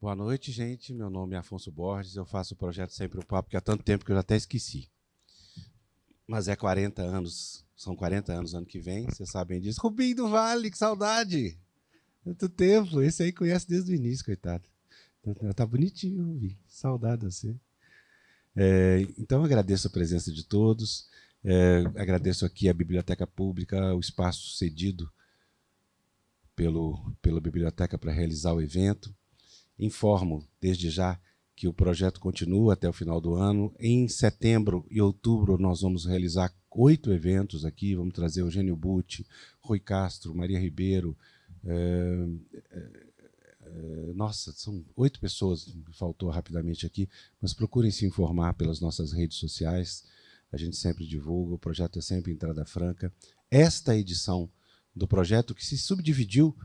Boa noite, gente. Meu nome é Afonso Borges. Eu faço o projeto Sempre um Papo, que há tanto tempo que eu já até esqueci. Mas é 40 anos, são 40 anos ano que vem, vocês sabem disso. Rubinho do Vale, que saudade! Tanto tempo, esse aí conhece desde o início, coitado. Tá bonitinho, Rubinho. Saudade de você. Então, eu agradeço a presença de todos. Agradeço aqui a Biblioteca Pública, o espaço cedido pela Biblioteca para realizar o evento. Informo, desde já, que o projeto continua até o final do ano. Em setembro e outubro, nós vamos realizar 8 eventos aqui. Vamos trazer Eugênio Butti, Rui Castro, Maria Ribeiro. Nossa, são 8 pessoas, me faltou rapidamente aqui, mas procurem se informar pelas nossas redes sociais. A gente sempre divulga, o projeto é sempre entrada franca. Esta edição do projeto, que se subdividiu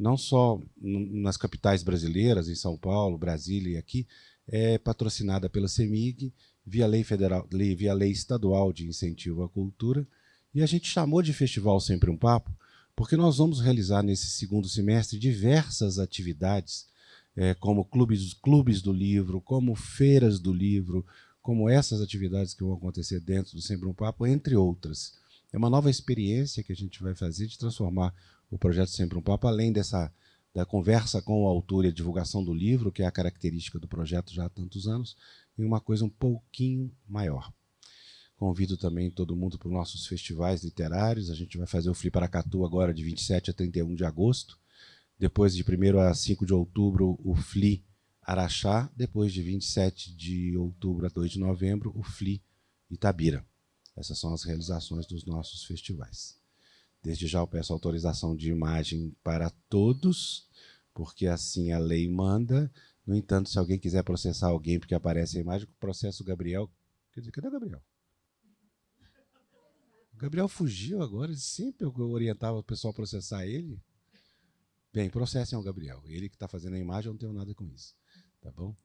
não só nas capitais brasileiras, em São Paulo, Brasília e aqui, é patrocinada pela CEMIG, via lei estadual de incentivo à cultura, e a gente chamou de Festival Sempre um Papo, porque nós vamos realizar nesse segundo semestre diversas atividades, como clubes do livro, como feiras do livro, como essas atividades que vão acontecer dentro do Sempre um Papo, entre outras. É uma nova experiência que a gente vai fazer de transformar o projeto Sempre um Papo, além da conversa com o autor e a divulgação do livro, que é a característica do projeto já há tantos anos, em uma coisa um pouquinho maior. Convido também todo mundo para os nossos festivais literários. A gente vai fazer o Fliparacatu agora de 27 a 31 de agosto. Depois, de 1º a 5 de outubro, o Fli Araxá. Depois, de 27 de outubro a 2 de novembro, o Fli Itabira. Essas são as realizações dos nossos festivais. Desde já eu peço autorização de imagem para todos, porque assim a lei manda. No entanto, se alguém quiser processar alguém porque aparece a imagem, processo o Gabriel. Quer dizer, cadê o Gabriel? O Gabriel fugiu agora, sempre eu orientava o pessoal a processar ele. Bem, processem o Gabriel. Ele que está fazendo a imagem, eu não tenho nada com isso. Tá bom?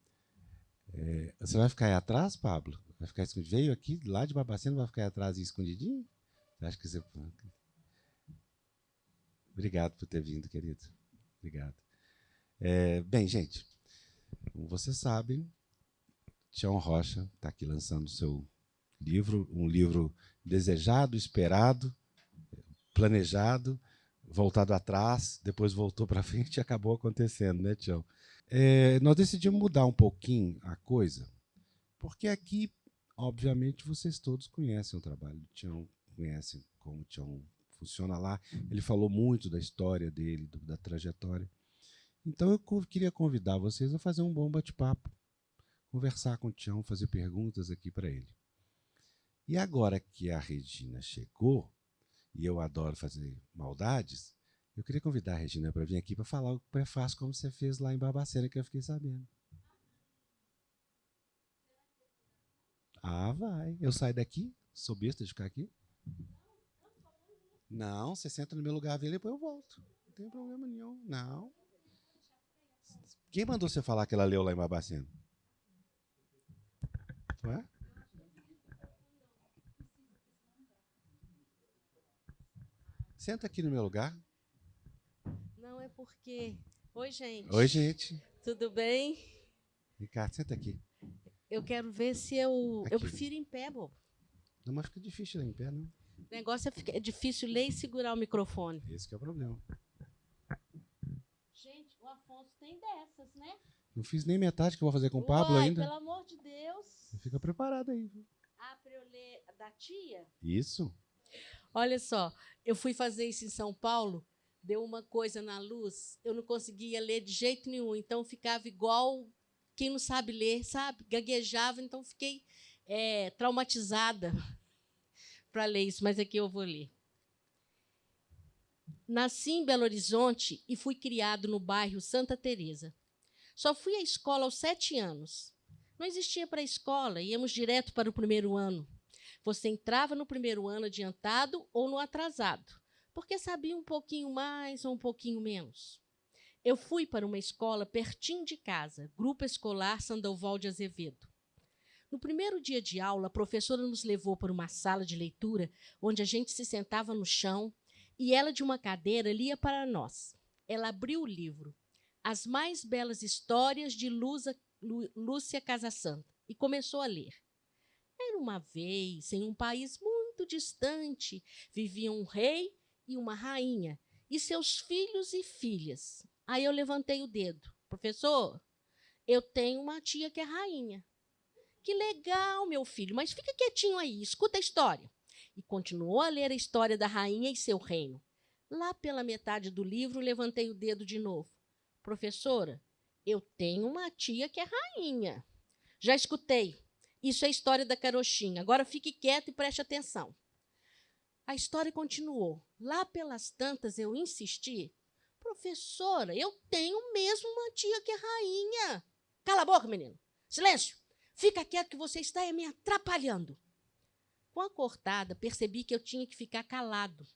Você vai ficar aí atrás, Pablo? Vai ficar escondido? Veio aqui, lá de Barbacena, vai ficar aí atrás e escondidinho? Você acha que você... Obrigado por ter vindo, querido. Obrigado. Bem, gente, como vocês sabem, Tião Rocha está aqui lançando o seu livro, um livro desejado, esperado, planejado, voltado atrás, depois voltou para frente e acabou acontecendo, né, Tião? Nós decidimos mudar um pouquinho a coisa, porque aqui, obviamente, vocês todos conhecem o trabalho do Tião, conhecem como o Tião funciona lá. Ele falou muito da história dele, da trajetória. Então eu queria convidar vocês a fazer um bom bate-papo, conversar com o Tião, fazer perguntas aqui para ele. E agora que a Regina chegou, e eu adoro fazer maldades, eu queria convidar a Regina para vir aqui para falar o prefácio como você fez lá em Barbacena, que eu fiquei sabendo. Ah, vai. Eu saio daqui? Sou besta de ficar aqui? Não, você senta no meu lugar, vem e depois eu volto. Não tem problema nenhum. Não. Quem mandou você falar que ela leu lá em Barbacena? Ué? Senta aqui no meu lugar. Não, é porque... Oi, gente. Oi, gente. Tudo bem? Ricardo, senta aqui. Eu quero ver se eu... Aqui. Eu prefiro em pé, bobo. Não, mas fica difícil lá em pé, não. O negócio é difícil ler e segurar o microfone. Esse que é o problema. Gente, o Afonso tem dessas, né? Não fiz nem metade que eu vou fazer com o Pablo ainda. Pelo amor de Deus. Fica preparado aí. Ah, para eu ler da tia? Isso. Olha só, eu fui fazer isso em São Paulo, deu uma coisa na luz, eu não conseguia ler de jeito nenhum, então ficava igual quem não sabe ler, sabe? Gaguejava, então fiquei traumatizada para ler isso, mas aqui eu vou ler. Nasci em Belo Horizonte e fui criado no bairro Santa Teresa. Só fui à escola aos 7 anos. Não existia pré-escola, íamos direto para o primeiro ano. Você entrava no primeiro ano adiantado ou no atrasado, porque sabia um pouquinho mais ou um pouquinho menos. Eu fui para uma escola pertinho de casa, Grupo Escolar Sandoval de Azevedo. No primeiro dia de aula, a professora nos levou para uma sala de leitura, onde a gente se sentava no chão e ela, de uma cadeira, lia para nós. Ela abriu o livro. As Mais Belas Histórias de Lúcia Casasanta e começou a ler. Era uma vez, em um país muito distante, viviam um rei e uma rainha e seus filhos e filhas. Aí eu levantei o dedo. Professor, eu tenho uma tia que é rainha. Que legal, meu filho, mas fica quietinho aí, escuta a história. E continuou a ler a história da rainha e seu reino. Lá pela metade do livro, levantei o dedo de novo. Professora, eu tenho uma tia que é rainha. Já escutei. Isso é a história da carochinha. Agora fique quieto e preste atenção. A história continuou. Lá pelas tantas eu insisti. Professora, eu tenho mesmo uma tia que é rainha. Cala a boca, menino. Silêncio. Fica quieto que você está me atrapalhando. Com a cortada, percebi que eu tinha que ficar calado.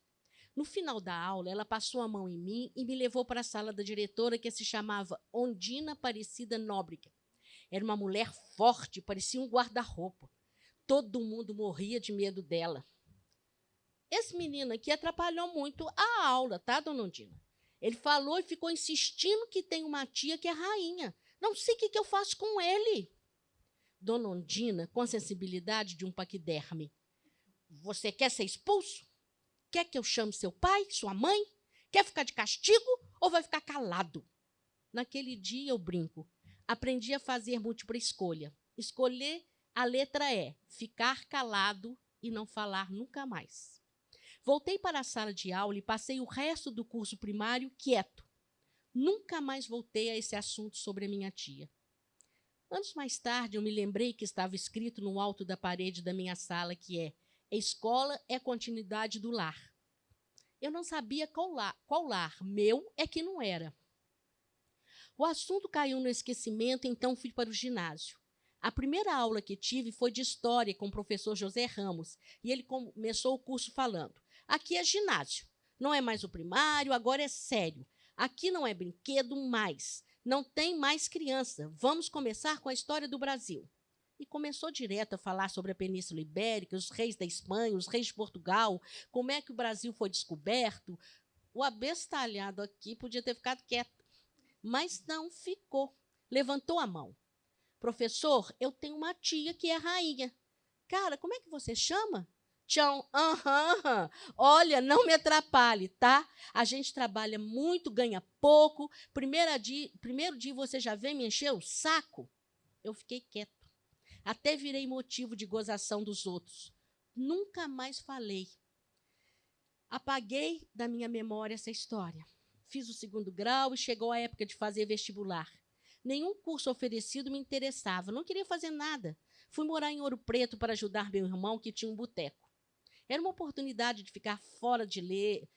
No final da aula, ela passou a mão em mim e me levou para a sala da diretora, que se chamava Ondina Aparecida Nóbrega. Era uma mulher forte, parecia um guarda-roupa. Todo mundo morria de medo dela. Esse menino aqui atrapalhou muito a aula, tá, dona Ondina? Ele falou e ficou insistindo que tem uma tia que é rainha. Não sei o que eu faço com ele. Dona Ondina, com a sensibilidade de um paquiderme. Você quer ser expulso? Quer que eu chame seu pai, sua mãe? Quer ficar de castigo ou vai ficar calado? Naquele dia, eu brinco, aprendi a fazer múltipla escolha. Escolher a letra E, ficar calado e não falar nunca mais. Voltei para a sala de aula e passei o resto do curso primário quieto. Nunca mais voltei a esse assunto sobre a minha tia. Anos mais tarde, eu me lembrei que estava escrito no alto da parede da minha sala que é: a escola é a continuidade do lar. Eu não sabia qual lar, meu é que não era. O assunto caiu no esquecimento, então fui para o ginásio. A primeira aula que tive foi de história com o professor José Ramos, e ele começou o curso falando: aqui é ginásio, não é mais o primário, agora é sério. Aqui não é brinquedo mais, não tem mais criança. Vamos começar com a história do Brasil. E começou direto a falar sobre a Península Ibérica, os reis da Espanha, os reis de Portugal, como é que o Brasil foi descoberto. O abestalhado aqui podia ter ficado quieto, mas não ficou. Levantou a mão. Professor, eu tenho uma tia que é rainha. Cara, como é que você chama? Tchau. Olha, não me atrapalhe, tá? A gente trabalha muito, ganha pouco. Primeiro dia você já vem me encher o saco? Eu fiquei quieto. Até virei motivo de gozação dos outros. Nunca mais falei. Apaguei da minha memória essa história. Fiz o 2º grau e chegou a época de fazer vestibular. Nenhum curso oferecido me interessava, não queria fazer nada. Fui morar em Ouro Preto para ajudar meu irmão, que tinha um boteco. Era uma oportunidade de ficar fora de ler,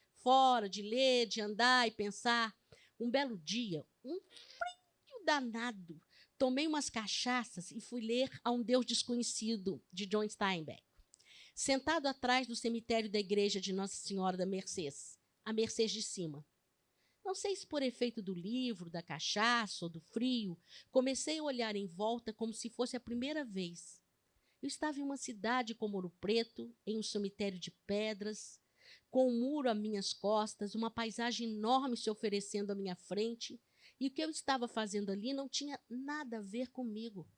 de andar e pensar. Um belo dia, um frio danado, tomei umas cachaças e fui ler A um Deus Desconhecido, de John Steinbeck, sentado atrás do cemitério da igreja de Nossa Senhora da Mercês, a Mercês de cima. Não sei se por efeito do livro, da cachaça ou do frio, comecei a olhar em volta como se fosse a primeira vez. Eu estava em uma cidade como Ouro Preto, em um cemitério de pedras, com um muro às minhas costas, uma paisagem enorme se oferecendo à minha frente, e o que eu estava fazendo ali não tinha nada a ver comigo.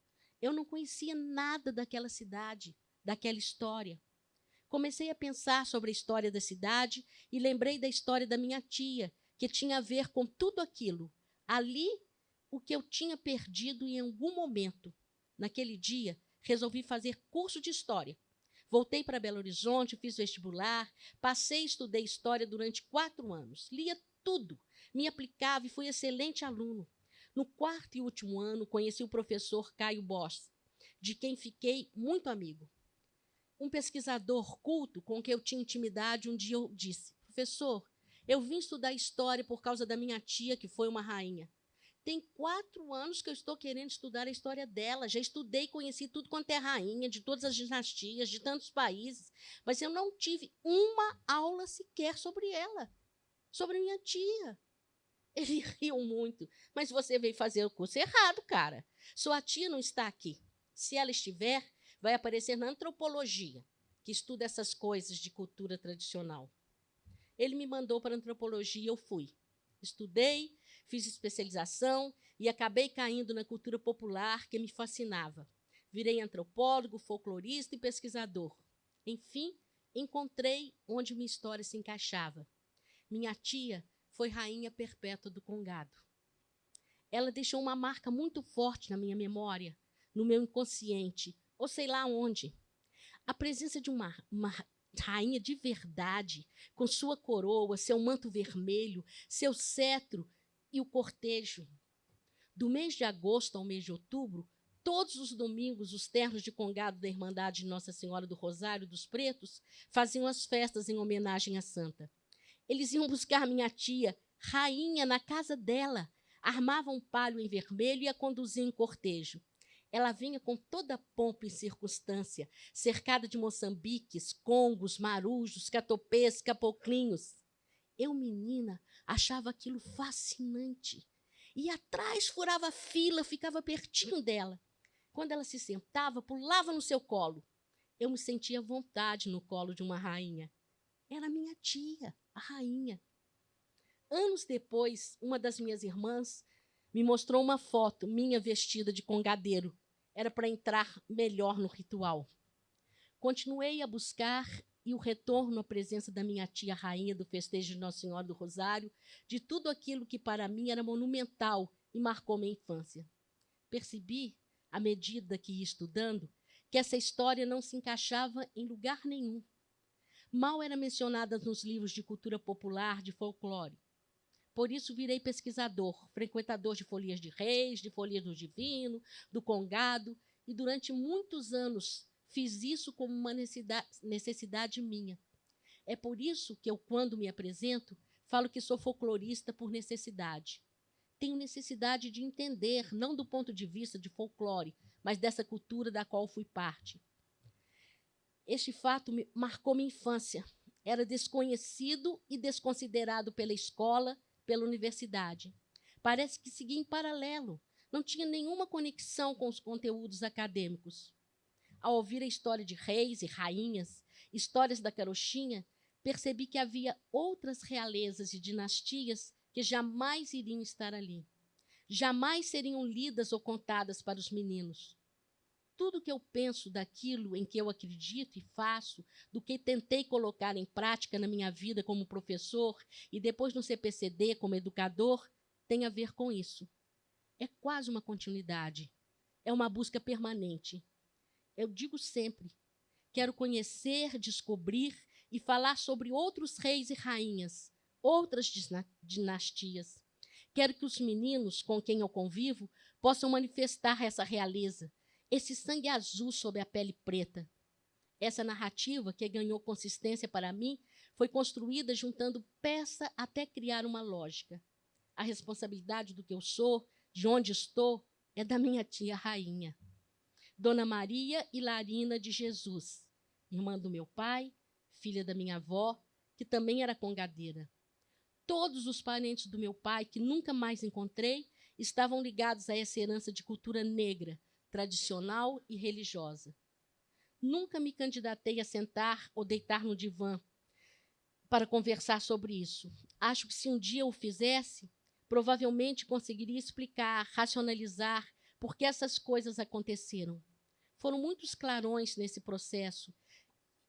Eu não conhecia nada daquela cidade, daquela história. Comecei a pensar sobre a história da cidade e lembrei da história da minha tia, que tinha a ver com tudo aquilo. Ali, o que eu tinha perdido em algum momento. Naquele dia, resolvi fazer curso de história. Voltei para Belo Horizonte, fiz vestibular, passei e estudei história durante 4 anos. Lia tudo, me aplicava e fui excelente aluno. No 4º e último ano, conheci o professor Caio Bosch, de quem fiquei muito amigo. Um pesquisador culto com quem eu tinha intimidade, um dia eu disse: professor, eu vim estudar história por causa da minha tia, que foi uma rainha. Tem 4 anos que eu estou querendo estudar a história dela. Já estudei, conheci tudo quanto é rainha, de todas as dinastias, de tantos países, mas eu não tive uma aula sequer sobre ela, sobre minha tia. Ele riu muito. Mas você veio fazer o curso errado, cara. Sua tia não está aqui. Se ela estiver, vai aparecer na antropologia, que estuda essas coisas de cultura tradicional. Ele me mandou para a antropologia e eu fui. Estudei, Fiz especialização e acabei caindo na cultura popular que me fascinava. Virei antropólogo, folclorista e pesquisador. Enfim, encontrei onde minha história se encaixava. Minha tia foi rainha perpétua do Congado. Ela deixou uma marca muito forte na minha memória, no meu inconsciente, ou sei lá onde. A presença de uma rainha de verdade, com sua coroa, seu manto vermelho, seu cetro e o cortejo. Do mês de agosto ao mês de outubro, todos os domingos, os ternos de Congado da Irmandade de Nossa Senhora do Rosário dos Pretos faziam as festas em homenagem à santa. Eles iam buscar minha tia, rainha, na casa dela, armavam um palio em vermelho e a conduziam em cortejo. Ela vinha com toda pompa e circunstância, cercada de moçambiques, congos, marujos, catopês, capoclinhos. Eu, menina, achava aquilo fascinante. E atrás furava a fila, ficava pertinho dela. Quando ela se sentava, pulava no seu colo. Eu me sentia à vontade no colo de uma rainha. Era minha tia, a rainha. Anos depois, uma das minhas irmãs me mostrou uma foto minha vestida de congadeiro. Era para entrar melhor no ritual. Continuei a buscar e o retorno à presença da minha tia rainha do festejo de Nossa Senhora do Rosário, de tudo aquilo que para mim era monumental e marcou minha infância. Percebi, à medida que ia estudando, que essa história não se encaixava em lugar nenhum. Mal era mencionada nos livros de cultura popular, de folclore. Por isso virei pesquisador, frequentador de folias de reis, de folias do divino, do congado, e durante muitos anos fiz isso como uma necessidade minha. É por isso que eu, quando me apresento, falo que sou folclorista por necessidade. Tenho necessidade de entender, não do ponto de vista de folclore, mas dessa cultura da qual fui parte. Este fato marcou minha infância. Era desconhecido e desconsiderado pela escola, pela universidade. Parece que seguia em paralelo, não tinha nenhuma conexão com os conteúdos acadêmicos. Ao ouvir a história de reis e rainhas, histórias da carochinha, percebi que havia outras realezas e dinastias que jamais iriam estar ali. Jamais seriam lidas ou contadas para os meninos. Tudo que eu penso daquilo em que eu acredito e faço, do que tentei colocar em prática na minha vida como professor e depois no CPCD como educador, tem a ver com isso. É quase uma continuidade. É uma busca permanente. Eu digo sempre, quero conhecer, descobrir e falar sobre outros reis e rainhas, outras dinastias. Quero que os meninos com quem eu convivo possam manifestar essa realeza, esse sangue azul sob a pele preta. Essa narrativa, que ganhou consistência para mim, foi construída juntando peça até criar uma lógica. A responsabilidade do que eu sou, de onde estou, é da minha tia rainha. Dona Maria Hilarina de Jesus, irmã do meu pai, filha da minha avó, que também era congadeira. Todos os parentes do meu pai, que nunca mais encontrei, estavam ligados a essa herança de cultura negra, tradicional e religiosa. Nunca me candidatei a sentar ou deitar no divã para conversar sobre isso. Acho que se um dia eu o fizesse, provavelmente conseguiria explicar, racionalizar por que essas coisas aconteceram. Foram muitos clarões nesse processo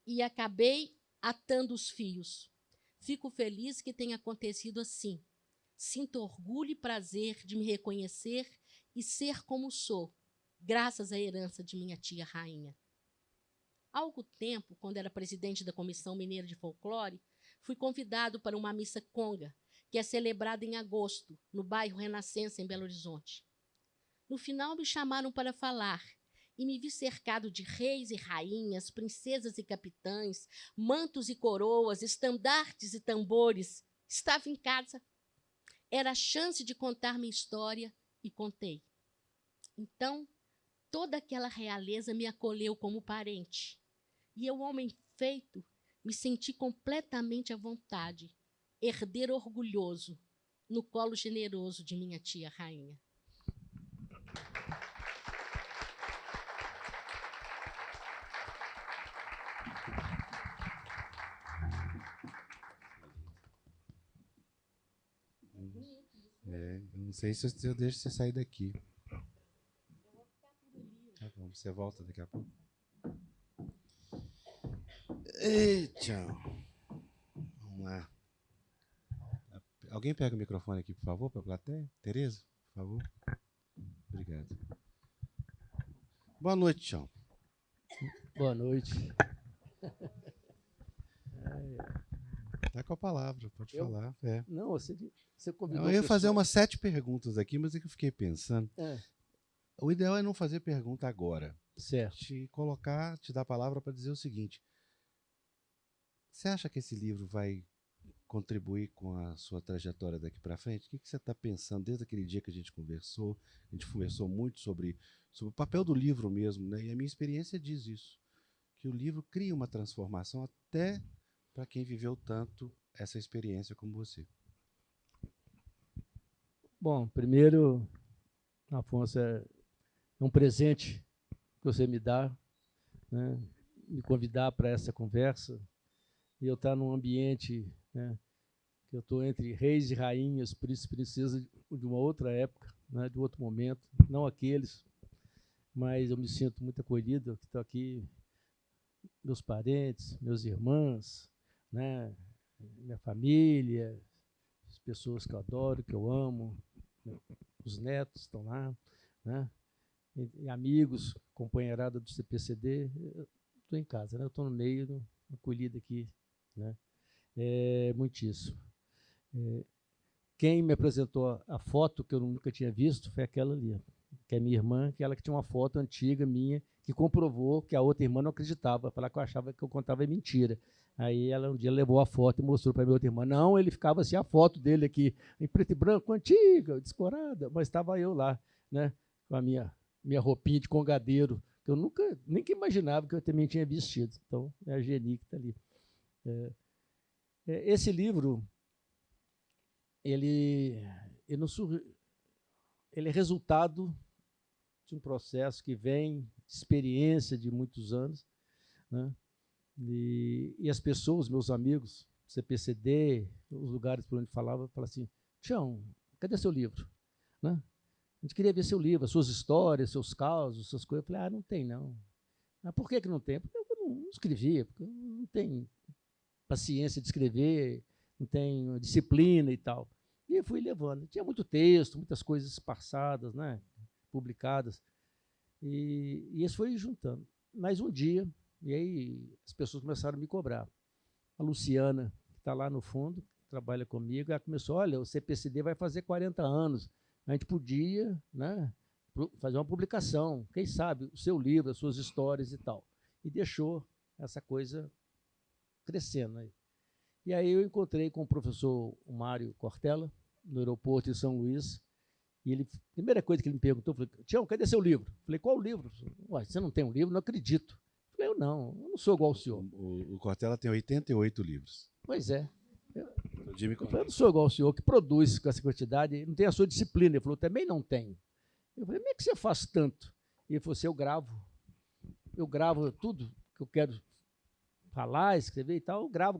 e acabei atando os fios. Fico feliz que tenha acontecido assim. Sinto orgulho e prazer de me reconhecer e ser como sou, graças à herança de minha tia rainha. Há algum tempo, quando era presidente da Comissão Mineira de Folclore, fui convidado para uma missa conga, que é celebrada em agosto, no bairro Renascença, em Belo Horizonte. No final, me chamaram para falar e me vi cercado de reis e rainhas, princesas e capitães, mantos e coroas, estandartes e tambores. Estava em casa. Era a chance de contar minha história e contei. Então, toda aquela realeza me acolheu como parente. E eu, homem feito, me senti completamente à vontade, herdeiro orgulhoso, no colo generoso de minha tia rainha. É, Eu não sei se eu deixo você sair daqui. Tá bom, você volta daqui a pouco. Eita! Vamos lá. Alguém pega o microfone aqui, por favor, para a plateia? Tereza, por favor. Obrigado. Boa noite, Tião. Boa noite. Tá com a palavra, pode falar. É. Não, você convidou. Eu ia fazer umas 7 perguntas aqui, mas é que eu fiquei pensando. O ideal é não fazer pergunta agora. Certo. Te dar a palavra para dizer o seguinte. Você acha que esse livro vai contribuir com a sua trajetória daqui para frente? O que você está pensando desde aquele dia que a gente conversou? A gente conversou muito sobre o papel do livro mesmo, né? E a minha experiência diz isso, que o livro cria uma transformação até para quem viveu tanto essa experiência como você. Bom, primeiro, Afonso, é um presente que você me dá, né? Me convidar para essa conversa, e eu estar num ambiente, né, que eu estou entre reis e rainhas, príncipes e princesas de uma outra época, né, de outro momento, não aqueles, mas eu me sinto muito acolhido, que estou aqui, meus parentes, meus irmãos, né, minha família, as pessoas que eu adoro, que eu amo, os netos estão lá, né, e amigos, companheirada do CPCD, estou em casa, né, eu estou no meio, acolhido aqui, né, muitíssimo. Quem me apresentou a foto que eu nunca tinha visto foi aquela ali, que é minha irmã, que ela que tinha uma foto antiga minha, que comprovou que a outra irmã não acreditava, falar que eu achava que eu contava mentira. Aí ela um dia levou a foto e mostrou para a minha outra irmã. Não, ele ficava assim, a foto dele aqui, em preto e branco, antiga, descorada, mas estava eu lá, né, com a minha roupinha de congadeiro, que eu nunca, nem que imaginava que eu também tinha vestido. Então, é a Geni que está ali. Esse livro, ele é resultado de um processo que vem de experiência de muitos anos, né? E as pessoas, meus amigos, CPCD, os lugares por onde falavam assim, Tião, cadê seu livro? Né? A gente queria ver seu livro, as suas histórias, seus causos, suas coisas. Eu falei, não tem não. Por que não tem? Porque eu não escrevia, porque eu não tenho paciência de escrever, não tenho disciplina e tal. E eu fui levando. Tinha muito texto, muitas coisas esparçadas, né, publicadas. E isso foi juntando. Mas um dia, e aí as pessoas começaram a me cobrar. A Luciana, que está lá no fundo, trabalha comigo, ela começou, olha, o CPCD vai fazer 40 anos, a gente podia, né, fazer uma publicação, quem sabe, o seu livro, as suas histórias e tal. E deixou essa coisa crescendo aí. E aí eu encontrei com o professor Mário Cortella, no aeroporto de São Luís, e ele, a primeira coisa que ele me perguntou, falei, Tião, cadê seu livro? Falei, qual livro? Ué, você não tem um livro? Não acredito. Falei, eu não sou igual ao senhor. O Cortella tem 88 livros. Pois é. Eu não sou igual ao senhor, que produz com essa quantidade, não tem a sua disciplina. Ele falou, também não tenho. Eu falei, como é que você faz tanto? E ele falou assim, eu gravo tudo que eu quero falar, escrever e tal, eu gravo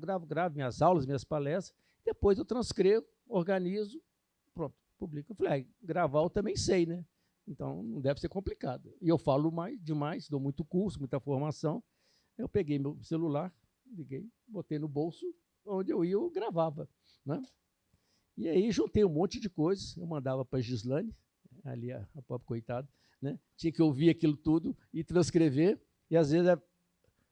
minhas aulas, minhas palestras, depois eu transcrevo, organizo, pronto, publico. Eu falei, gravar eu também sei, né? Então não deve ser complicado. E eu falo demais, dou muito curso, muita formação. Eu peguei meu celular, liguei, botei no bolso, onde eu ia, eu gravava, né? E aí juntei um monte de coisas, eu mandava para a Gislane, ali a pobre coitada, né? Tinha que ouvir aquilo tudo e transcrever, e às vezes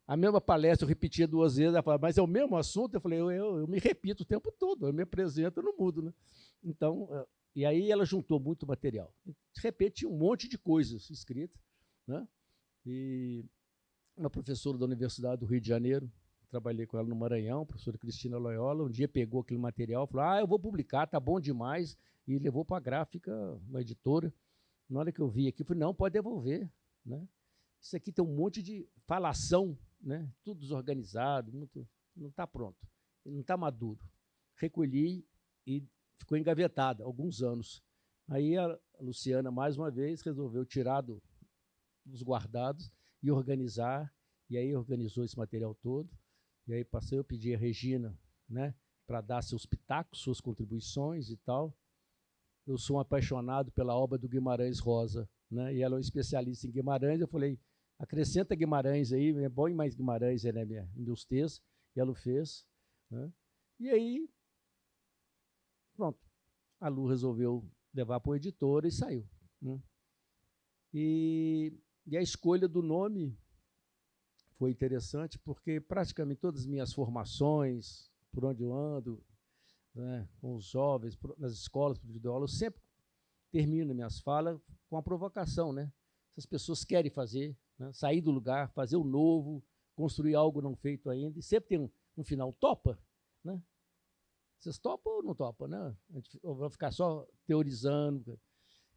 a mesma palestra eu repetia 2 vezes, ela falava, mas é o mesmo assunto? Eu falei, eu me repito o tempo todo, eu me apresento, eu não mudo, né? Então, e aí ela juntou muito material. De repente, tinha um monte de coisas escritas, né? E uma professora da Universidade do Rio de Janeiro, trabalhei com ela no Maranhão, a professora Cristina Loyola, um dia pegou aquele material, falou, eu vou publicar, tá bom demais, e levou para a gráfica, uma editora. Na hora que eu vi aqui, eu falei, não, pode devolver, né? Isso aqui tem um monte de falação, né? Tudo desorganizado, não está pronto, não está maduro. Recolhi e ficou engavetada alguns anos. Aí a Luciana, mais uma vez, resolveu tirar dos guardados e organizar, e aí organizou esse material todo, e aí eu pedi a Regina, né, para dar seus pitacos, suas contribuições e tal, eu sou um apaixonado pela obra do Guimarães Rosa, né? E ela é um especialista em Guimarães. Eu falei, acrescenta Guimarães aí, é bom em mais Guimarães, né, meus textos, e ela o fez, né? E aí, pronto, a Lu resolveu levar para o editor e saiu, né? E a escolha do nome foi interessante, porque praticamente todas as minhas formações, por onde eu ando, né, com os jovens, nas escolas, por onde eu dou aula, eu sempre termino minhas falas com a provocação, né? Se as pessoas querem fazer, né, sair do lugar, fazer o novo, construir algo não feito ainda, e sempre tem um final, topa, né? Vocês topam ou não topam, né? Ou vão ficar só teorizando.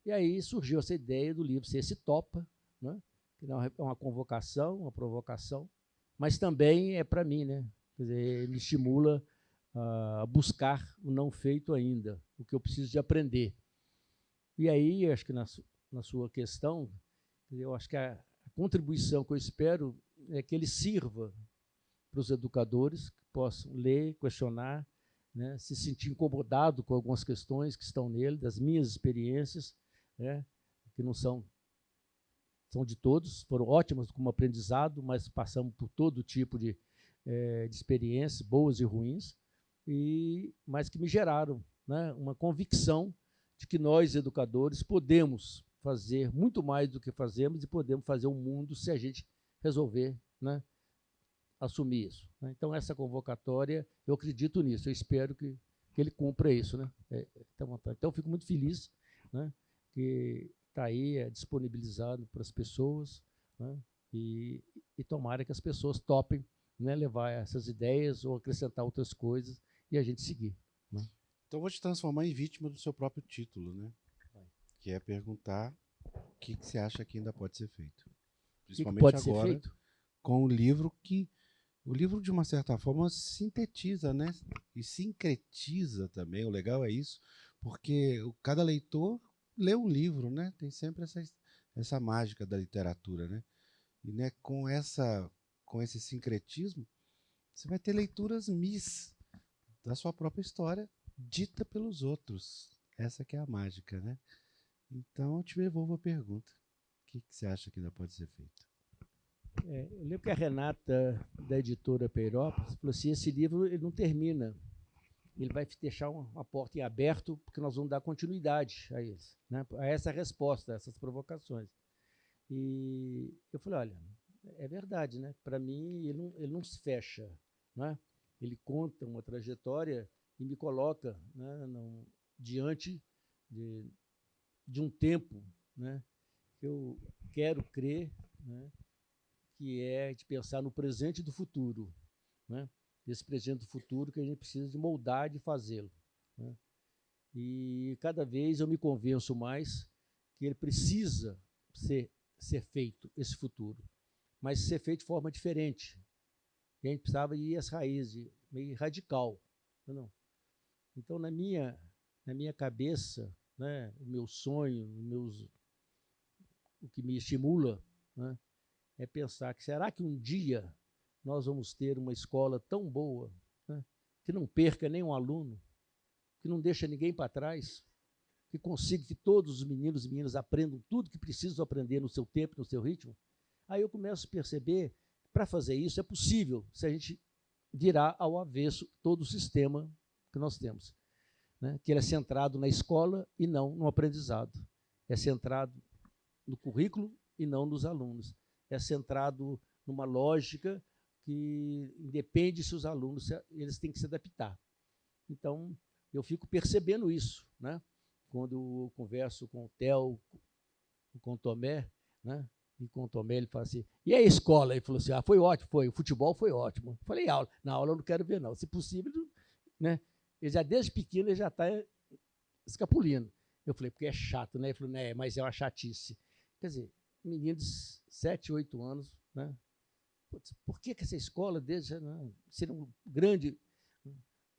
E aí surgiu essa ideia do livro ser esse topa, né? Que não é uma convocação, uma provocação, mas também é para mim, né? Quer dizer, me estimula a buscar o não feito ainda, o que eu preciso de aprender. E aí, acho que na sua questão, eu acho que a contribuição que eu espero é que ele sirva para os educadores que possam ler, questionar, né, se sentir incomodado com algumas questões que estão nele, das minhas experiências, né, que não são de todos, foram ótimas como aprendizado, mas passamos por todo tipo de experiências, boas e ruins, mas que me geraram, né, uma convicção de que nós, educadores, podemos fazer muito mais do que fazemos e podemos fazer um mundo se a gente resolver, né, assumir isso, né? Então, essa convocatória, eu acredito nisso, eu espero que ele cumpra isso, né? Então, eu fico muito feliz, né, que está aí disponibilizado para as pessoas, né, e tomara que as pessoas topem, né, levar essas ideias ou acrescentar outras coisas e a gente seguir, né? Então, vou te transformar em vítima do seu próprio título, né? Que é perguntar o que você acha que ainda pode ser feito. Principalmente pode agora, ser feito? Com o livro que... O livro, de uma certa forma, sintetiza, né? E sincretiza também. O legal é isso, porque cada leitor lê um livro, né? Tem sempre essa mágica da literatura, né? E, né, com esse sincretismo, você vai ter leituras da sua própria história, dita pelos outros. Essa que é a mágica, né? Então, eu te devolvo a pergunta. O que você acha que ainda pode ser feito? Eu lembro que a Renata, da editora Peirópolis, falou assim, esse livro ele não termina, ele vai deixar uma porta em aberto, porque nós vamos dar continuidade a eles, né, a essa resposta, a essas provocações. E eu falei, olha, é verdade, né? Para mim, ele não se fecha, né? Ele conta uma trajetória e me coloca, né, diante de um tempo, né, que eu quero crer, né, que é de pensar no presente e do futuro, né? Esse presente do futuro que a gente precisa de moldar, de fazê-lo, né? E cada vez eu me convenço mais que ele precisa ser feito, esse futuro, mas ser feito de forma diferente. E a gente precisava ir às raízes, meio radical. Não. Então, na minha cabeça, né, o meu sonho, o que me estimula, né, é pensar que será que um dia nós vamos ter uma escola tão boa, né, que não perca nenhum aluno, que não deixa ninguém para trás, que consiga que todos os meninos e meninas aprendam tudo que precisam aprender no seu tempo, no seu ritmo. Aí eu começo a perceber que para fazer isso é possível se a gente virar ao avesso todo o sistema que nós temos, né, que ele é centrado na escola e não no aprendizado. É centrado no currículo e não nos alunos. É centrado numa lógica que independe se os alunos eles têm que se adaptar. Então, eu fico percebendo isso, né? Quando eu converso com o Theo, com o Tomé, né? E com o Tomé ele fala assim, e a escola? Ele falou assim, foi ótimo, o futebol foi ótimo. Eu falei, na aula eu não quero ver não, se possível, né? Ele já desde pequeno ele já está escapulindo. Eu falei, porque é chato, né? Ele falou, né, mas é uma chatice. Quer dizer, menino de 7, 8 anos, né? Putz, por que essa escola deixa, né, ser um grande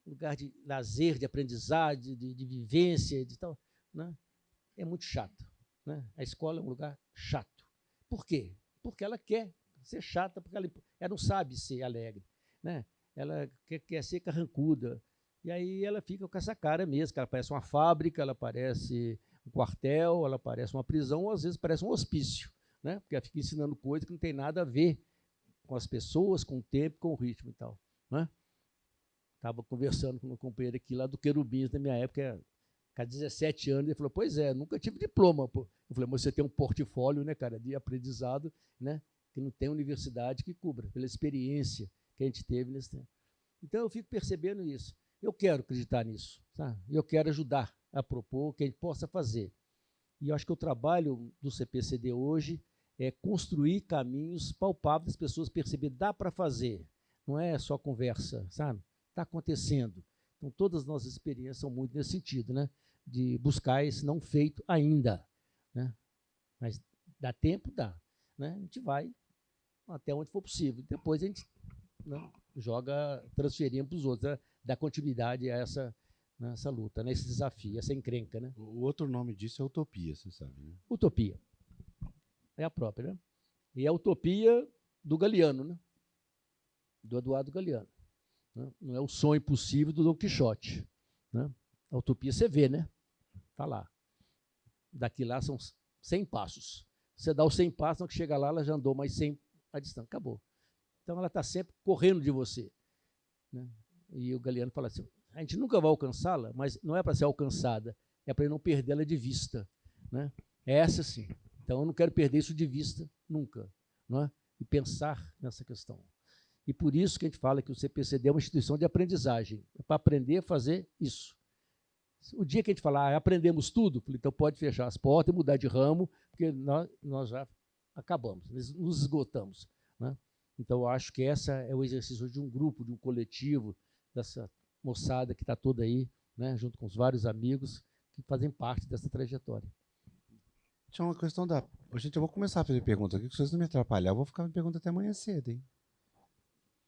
lugar de lazer, de aprendizado, de vivência, de tal, né? É muito chato, né? A escola é um lugar chato. Por quê? Porque ela quer ser chata, porque ela não sabe ser alegre, né? Ela quer ser carrancuda, E aí ela fica com essa cara mesmo, que ela parece uma fábrica, ela parece um quartel, ela parece uma prisão, ou às vezes parece um hospício, né? Porque ela fica ensinando coisa que não tem nada a ver com as pessoas, com o tempo, com o ritmo e tal, né? Estava conversando com um companheiro aqui lá do Querubins, na minha época, com 17 anos, ele falou, pois é, nunca tive diploma, pô. Eu falei, mas você tem um portfólio, né, cara, de aprendizado, né, que não tem universidade que cubra, pela experiência que a gente teve nesse tempo. Então, eu fico percebendo isso. Eu quero acreditar nisso, sabe? Eu quero ajudar a propor que a gente possa fazer. E eu acho que o trabalho do CPCD hoje é construir caminhos palpáveis, as pessoas perceberem, dá para fazer, não é só conversa, sabe? Está acontecendo. Então, todas as nossas experiências são muito nesse sentido, né? De buscar esse não feito ainda, né? Mas dá tempo? Dá. Né? A gente vai até onde for possível. Depois a gente, né, joga, transferimos para os outros, né? Dá continuidade a essa luta, né? Esse desafio, essa encrenca. Né? O outro nome disso é utopia, você sabe, né? Utopia. É a própria, né? E a utopia do Galeano, né? Do Eduardo Galeano. Né? Não é o sonho possível do Dom Quixote. Né? A utopia você vê, né? Está lá. Daqui lá são 100 passos. Você dá os 100 passos, não que chega lá, ela já andou mais 100 a distância. Acabou. Então, ela está sempre correndo de você. Né? E o Galeano fala assim, a gente nunca vai alcançá-la, mas não é para ser alcançada, é para não perdê-la de vista. Né? É essa sim. Então, eu não quero perder isso de vista nunca. Não é? E pensar nessa questão. E por isso que a gente fala que o CPCD é uma instituição de aprendizagem. É para aprender a fazer isso. O dia que a gente falar, aprendemos tudo, então pode fechar as portas e mudar de ramo, porque nós já acabamos, nos esgotamos. Né? Então, eu acho que esse é o exercício de um grupo, de um coletivo, dessa moçada que está toda aí, né, junto com os vários amigos que fazem parte dessa trajetória. Tinha uma questão da... Gente, eu vou começar a fazer pergunta aqui, que se vocês não me atrapalhar, eu vou ficar me perguntando até amanhã cedo, hein?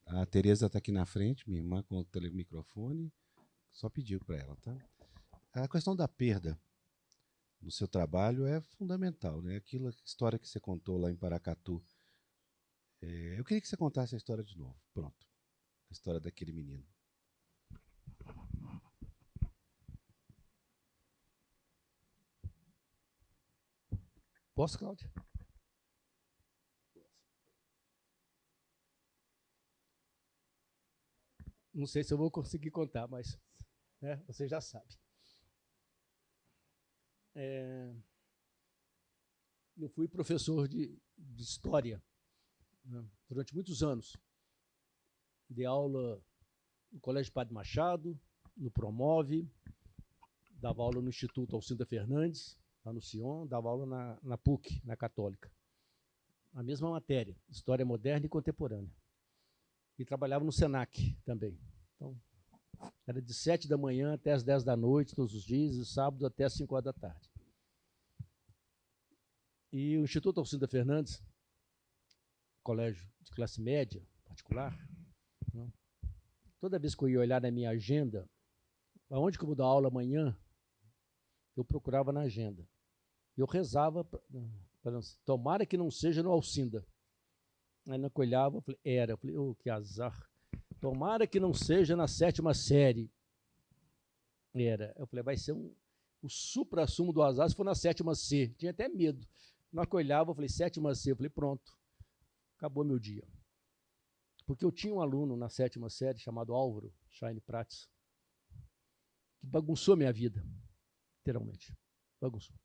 A Tereza está aqui na frente, minha irmã, com o microfone. Só pediu para ela, tá? A questão da perda no seu trabalho é fundamental, né? Aquela história que você contou lá em Paracatu. Eu queria que você contasse a história de novo. Pronto. A história daquele menino. Posso, Cláudia? Não sei se eu vou conseguir contar, mas, né, você já sabe. Eu fui professor de história, né, durante muitos anos. Dei aula no Colégio Padre Machado, no Promove, dava aula no Instituto Alcinda Fernandes, lá no Sion, dava aula na PUC, na Católica. A mesma matéria, História Moderna e Contemporânea. E trabalhava no SENAC também. Então, era de 7 da manhã até as 10 da noite, todos os dias, e sábado até as 5 horas da tarde. E o Instituto Alcinda Fernandes, colégio de classe média, particular, né? Toda vez que eu ia olhar na minha agenda, aonde que eu vou dar aula amanhã, eu procurava na agenda. Eu rezava, tomara que não seja no Alcinda. Aí na que eu olhava, eu falei, era. Eu falei, oh, que azar. Tomara que não seja na 7ª série. Era. Eu falei, vai ser o supra-sumo do azar se for na 7ª C. Tinha até medo. Na que eu olhava, eu falei, 7ª C. Eu falei, pronto, acabou meu dia. Porque eu tinha um aluno na 7ª série chamado Álvaro Shine Prats, que bagunçou minha vida, literalmente. Bagunçou.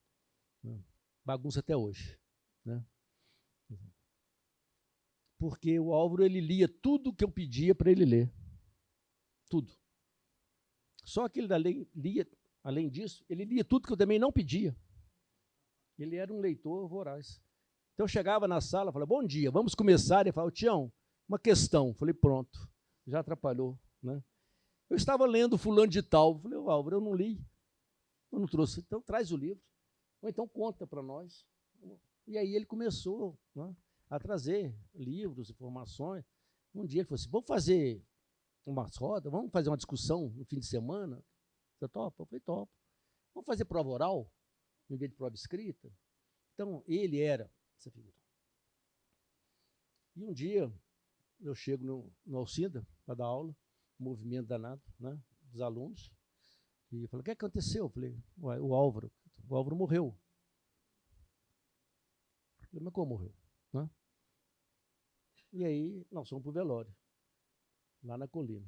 Bagunça até hoje. Né? Porque o Álvaro, ele lia tudo que eu pedia para ele ler. Tudo. Só que ele lia, além disso, ele lia tudo que eu também não pedia. Ele era um leitor voraz. Então eu chegava na sala, falava, bom dia, vamos começar. Ele falava, Tião, uma questão. Falei, pronto, já atrapalhou. Né? Eu estava lendo fulano de tal. Falei, Álvaro, eu não li. Eu não trouxe. Então traz o livro. Ou então conta para nós. E aí ele começou, né, a trazer livros, informações. Um dia ele falou assim, vamos fazer uma roda, vamos fazer uma discussão no fim de semana? Você topa? Eu falei, topo. Vamos fazer prova oral, em vez de prova escrita? Então, ele era essa figura. E um dia, eu chego no Alcinda para dar aula, movimento danado, né, dos alunos, e falou, o que aconteceu? Eu falei, ué, o Álvaro morreu. Eu falei, mas como morreu? Né? E aí, nós fomos para o velório, lá na colina.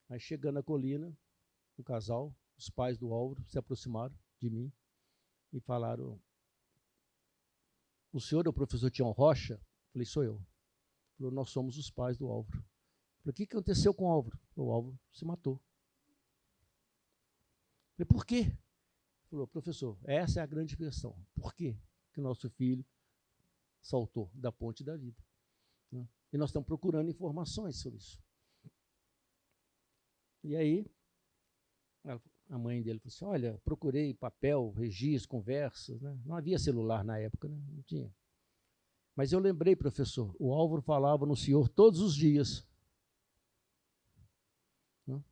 Aí, chegando na colina, um casal, os pais do Álvaro, se aproximaram de mim e falaram, o senhor é o professor Tião Rocha? Eu falei, sou eu. Falou, nós somos os pais do Álvaro. Eu falei, o que aconteceu com o Álvaro? O Álvaro se matou. Eu falei, por quê? Ele falou, professor, essa é a grande questão. Por quê que o nosso filho saltou da ponte da vida? Né? E nós estamos procurando informações sobre isso. E aí, a mãe dele falou assim, olha, procurei papel, registro, conversas, né? Não havia celular na época, né? Não tinha. Mas eu lembrei, professor, o Álvaro falava no senhor todos os dias. Né?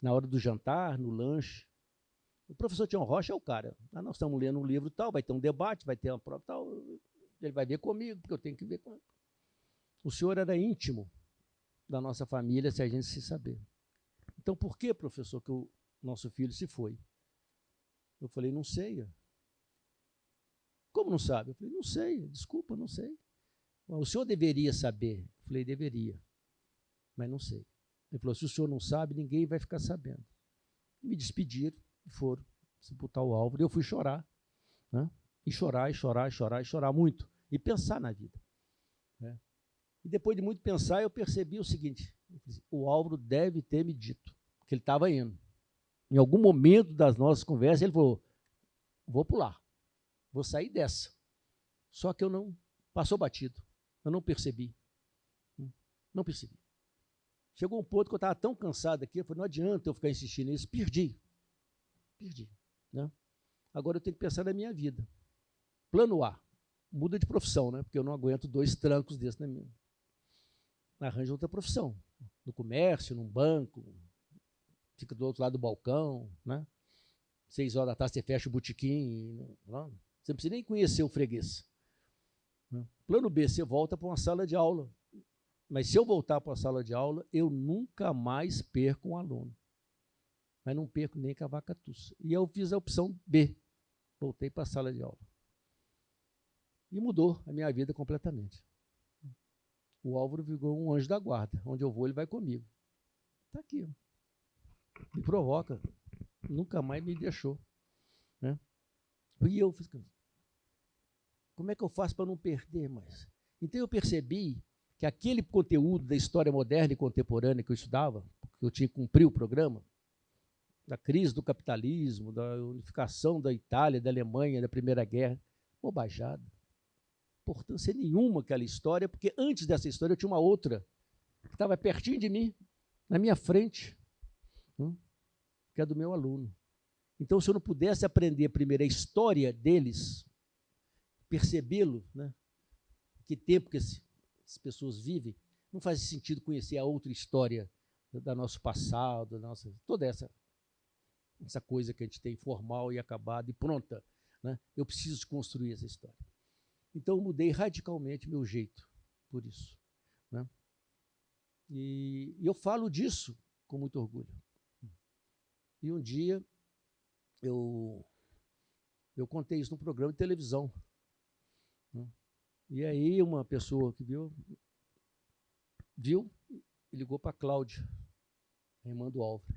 Na hora do jantar, no lanche. O professor Tião Rocha é o cara. Nós estamos lendo um livro tal, vai ter um debate, vai ter uma prova tal, ele vai ver comigo, porque eu tenho que ver com ele. O senhor era íntimo da nossa família, se a gente se saber. Então, por que, professor, que o nosso filho se foi? Eu falei, não sei. Como não sabe? Eu falei, não sei, desculpa, não sei. O senhor deveria saber. Eu falei, deveria, mas não sei. Ele falou, se o senhor não sabe, ninguém vai ficar sabendo. Me despediram e foram sepultar o Álvaro. E eu fui chorar, né? E chorar, e chorar, e chorar, e chorar muito. E pensar na vida. Né? E depois de muito pensar, eu percebi o seguinte, o Álvaro deve ter me dito que ele estava indo. Em algum momento das nossas conversas, ele falou, vou pular, vou sair dessa. Só que eu não, passou batido, eu não percebi. Não percebi. Chegou um ponto que eu estava tão cansado aqui, eu falei, não adianta eu ficar insistindo nisso, perdi. Né? Agora eu tenho que pensar na minha vida. Plano A, muda de profissão, né? Porque eu não aguento 2 trancos desses na minha. Arranja outra profissão, no comércio, num banco, fica do outro lado do balcão, né? 6 horas da tarde você fecha o botequim, não, você não precisa nem conhecer o freguês. Né? Plano B, você volta para uma sala de aula. Mas se eu voltar para a sala de aula, eu nunca mais perco um aluno. Mas não perco nem com a vaca tussa. E eu fiz a opção B, voltei para a sala de aula. E mudou a minha vida completamente. O Álvaro virou um anjo da guarda. Onde eu vou, ele vai comigo. Está aqui. Me provoca. Nunca mais me deixou. Né? E eu fiz, como é que eu faço para não perder mais? Então eu percebi que aquele conteúdo da história moderna e contemporânea que eu estudava, que eu tinha que cumprir o programa, da crise do capitalismo, da unificação da Itália, da Alemanha, da Primeira Guerra, bobajada. Importância nenhuma aquela história, porque antes dessa história eu tinha uma outra, que estava pertinho de mim, na minha frente, que é do meu aluno. Então, se eu não pudesse aprender primeiro a história deles, percebê-lo, né, que tempo que as pessoas vivem, não faz sentido conhecer a outra história do nosso passado, toda essa coisa que a gente tem formal e acabada e pronta. Né? Eu preciso construir essa história. Então, eu mudei radicalmente meu jeito por isso. Né? E eu falo disso com muito orgulho. E um dia, eu contei isso num programa de televisão. Né? E aí, uma pessoa que viu e ligou para a Cláudia, a irmã do Álvaro,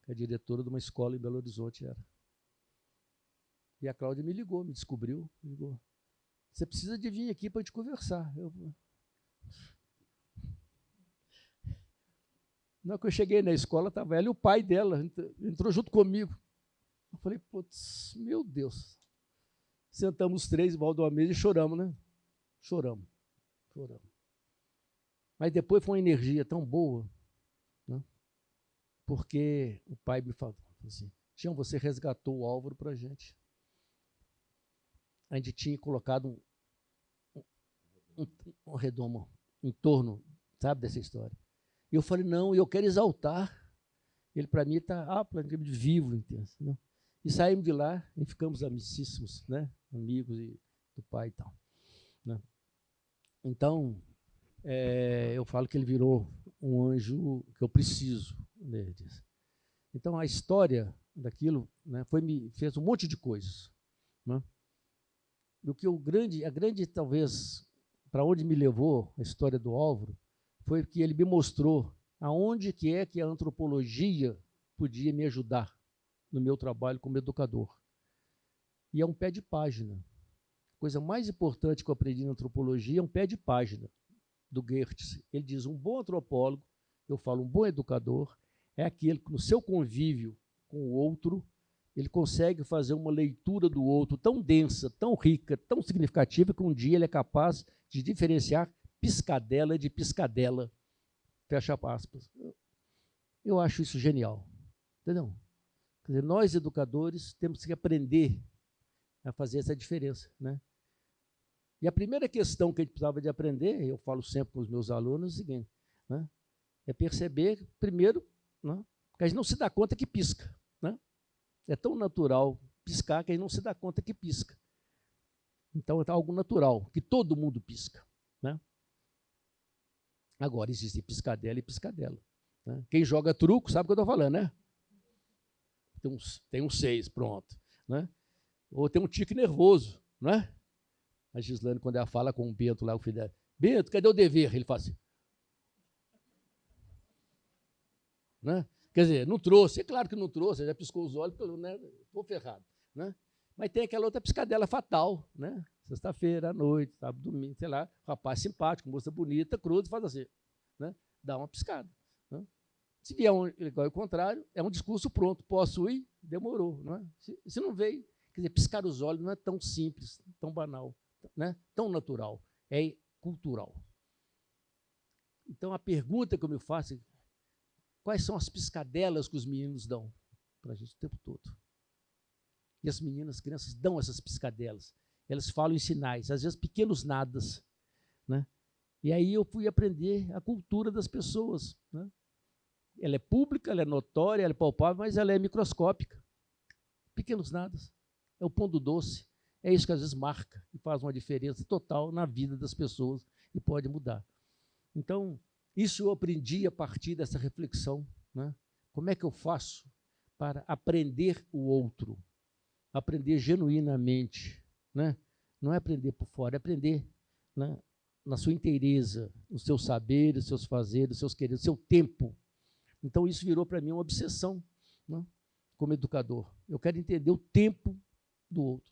que é diretora de uma escola em Belo Horizonte. E a Cláudia me ligou, me descobriu, me ligou. Você precisa de vir aqui para a gente conversar. Na hora que eu cheguei na escola, estava ela e o pai dela, entrou junto comigo. Eu falei, putz, meu Deus. Sentamos os 3 em volta de uma mesa e choramos, né? Choramos. Mas depois foi uma energia tão boa, né? Porque o pai me falou assim, Tião, você resgatou o Álvaro para a gente. A gente tinha colocado um redomo em torno, sabe, dessa história. E eu falei, não, eu quero exaltar. Ele, para mim, está vivo, intenso. Né? E saímos de lá e ficamos amicíssimos, né? Amigos do pai e tal. Né? Então, eu falo que ele virou um anjo que eu preciso. Né? Então, a história daquilo, né, fez um monte de coisas. Né? Do que a grande, talvez, para onde me levou a história do Álvaro, foi que ele me mostrou aonde que é que a antropologia podia me ajudar no meu trabalho como educador. E é um pé de página. A coisa mais importante que eu aprendi na antropologia é um pé de página do Goethe. Ele diz, um bom antropólogo, eu falo, um bom educador, é aquele que no seu convívio com o outro, ele consegue fazer uma leitura do outro tão densa, tão rica, tão significativa, que um dia ele é capaz de diferenciar piscadela de piscadela. Fecha aspas. Eu acho isso genial. Entendeu? Quer dizer, nós, educadores, temos que aprender a fazer essa diferença. Né? E a primeira questão que a gente precisava de aprender, eu falo sempre com os meus alunos, é o seguinte, né? É perceber, primeiro, né, que a gente não se dá conta que pisca. Né? É tão natural piscar que a gente não se dá conta que pisca. Então, é algo natural, que todo mundo pisca. Né? Agora, existe piscadela e piscadela. Né? Quem joga truco sabe o que eu estou falando, né? Tem uns 6, pronto. Né? Ou tem um tique nervoso. Né? A Gislane, quando ela fala com o Bento lá, o filho dela, Bento, cadê o dever? Ele fala assim. Né? Quer dizer, não trouxe. É claro que não trouxe, já piscou os olhos, né? Estou ferrado. Né? Mas tem aquela outra piscadela fatal. Né? Sexta-feira, à noite, sábado, domingo, sei lá, rapaz simpático, moça bonita, cruza e faz assim. Né? Dá uma piscada. Né? Se vier igual ao contrário, é um discurso pronto. Posso ir? Demorou. Não é? Se não veio, quer dizer, piscar os olhos não é tão simples, tão banal, né? Tão natural. É cultural. Então, a pergunta que eu me faço é, quais são as piscadelas que os meninos dão para a gente o tempo todo? E as meninas, as crianças dão essas piscadelas. Elas falam em sinais, às vezes pequenos nadas. Né? E aí eu fui aprender a cultura das pessoas. Né? Ela é pública, ela é notória, ela é palpável, mas ela é microscópica. Pequenos nadas. É o pão do doce. É isso que às vezes marca e faz uma diferença total na vida das pessoas e pode mudar. Então, isso eu aprendi a partir dessa reflexão. Né? Como é que eu faço para aprender o outro? Aprender genuinamente. Né? Não é aprender por fora, é aprender, né, na sua inteireza, nos seus saberes, nos seus fazeres, nos seus quereres, no seu tempo. Então, isso virou para mim uma obsessão, né, como educador. Eu quero entender o tempo do outro.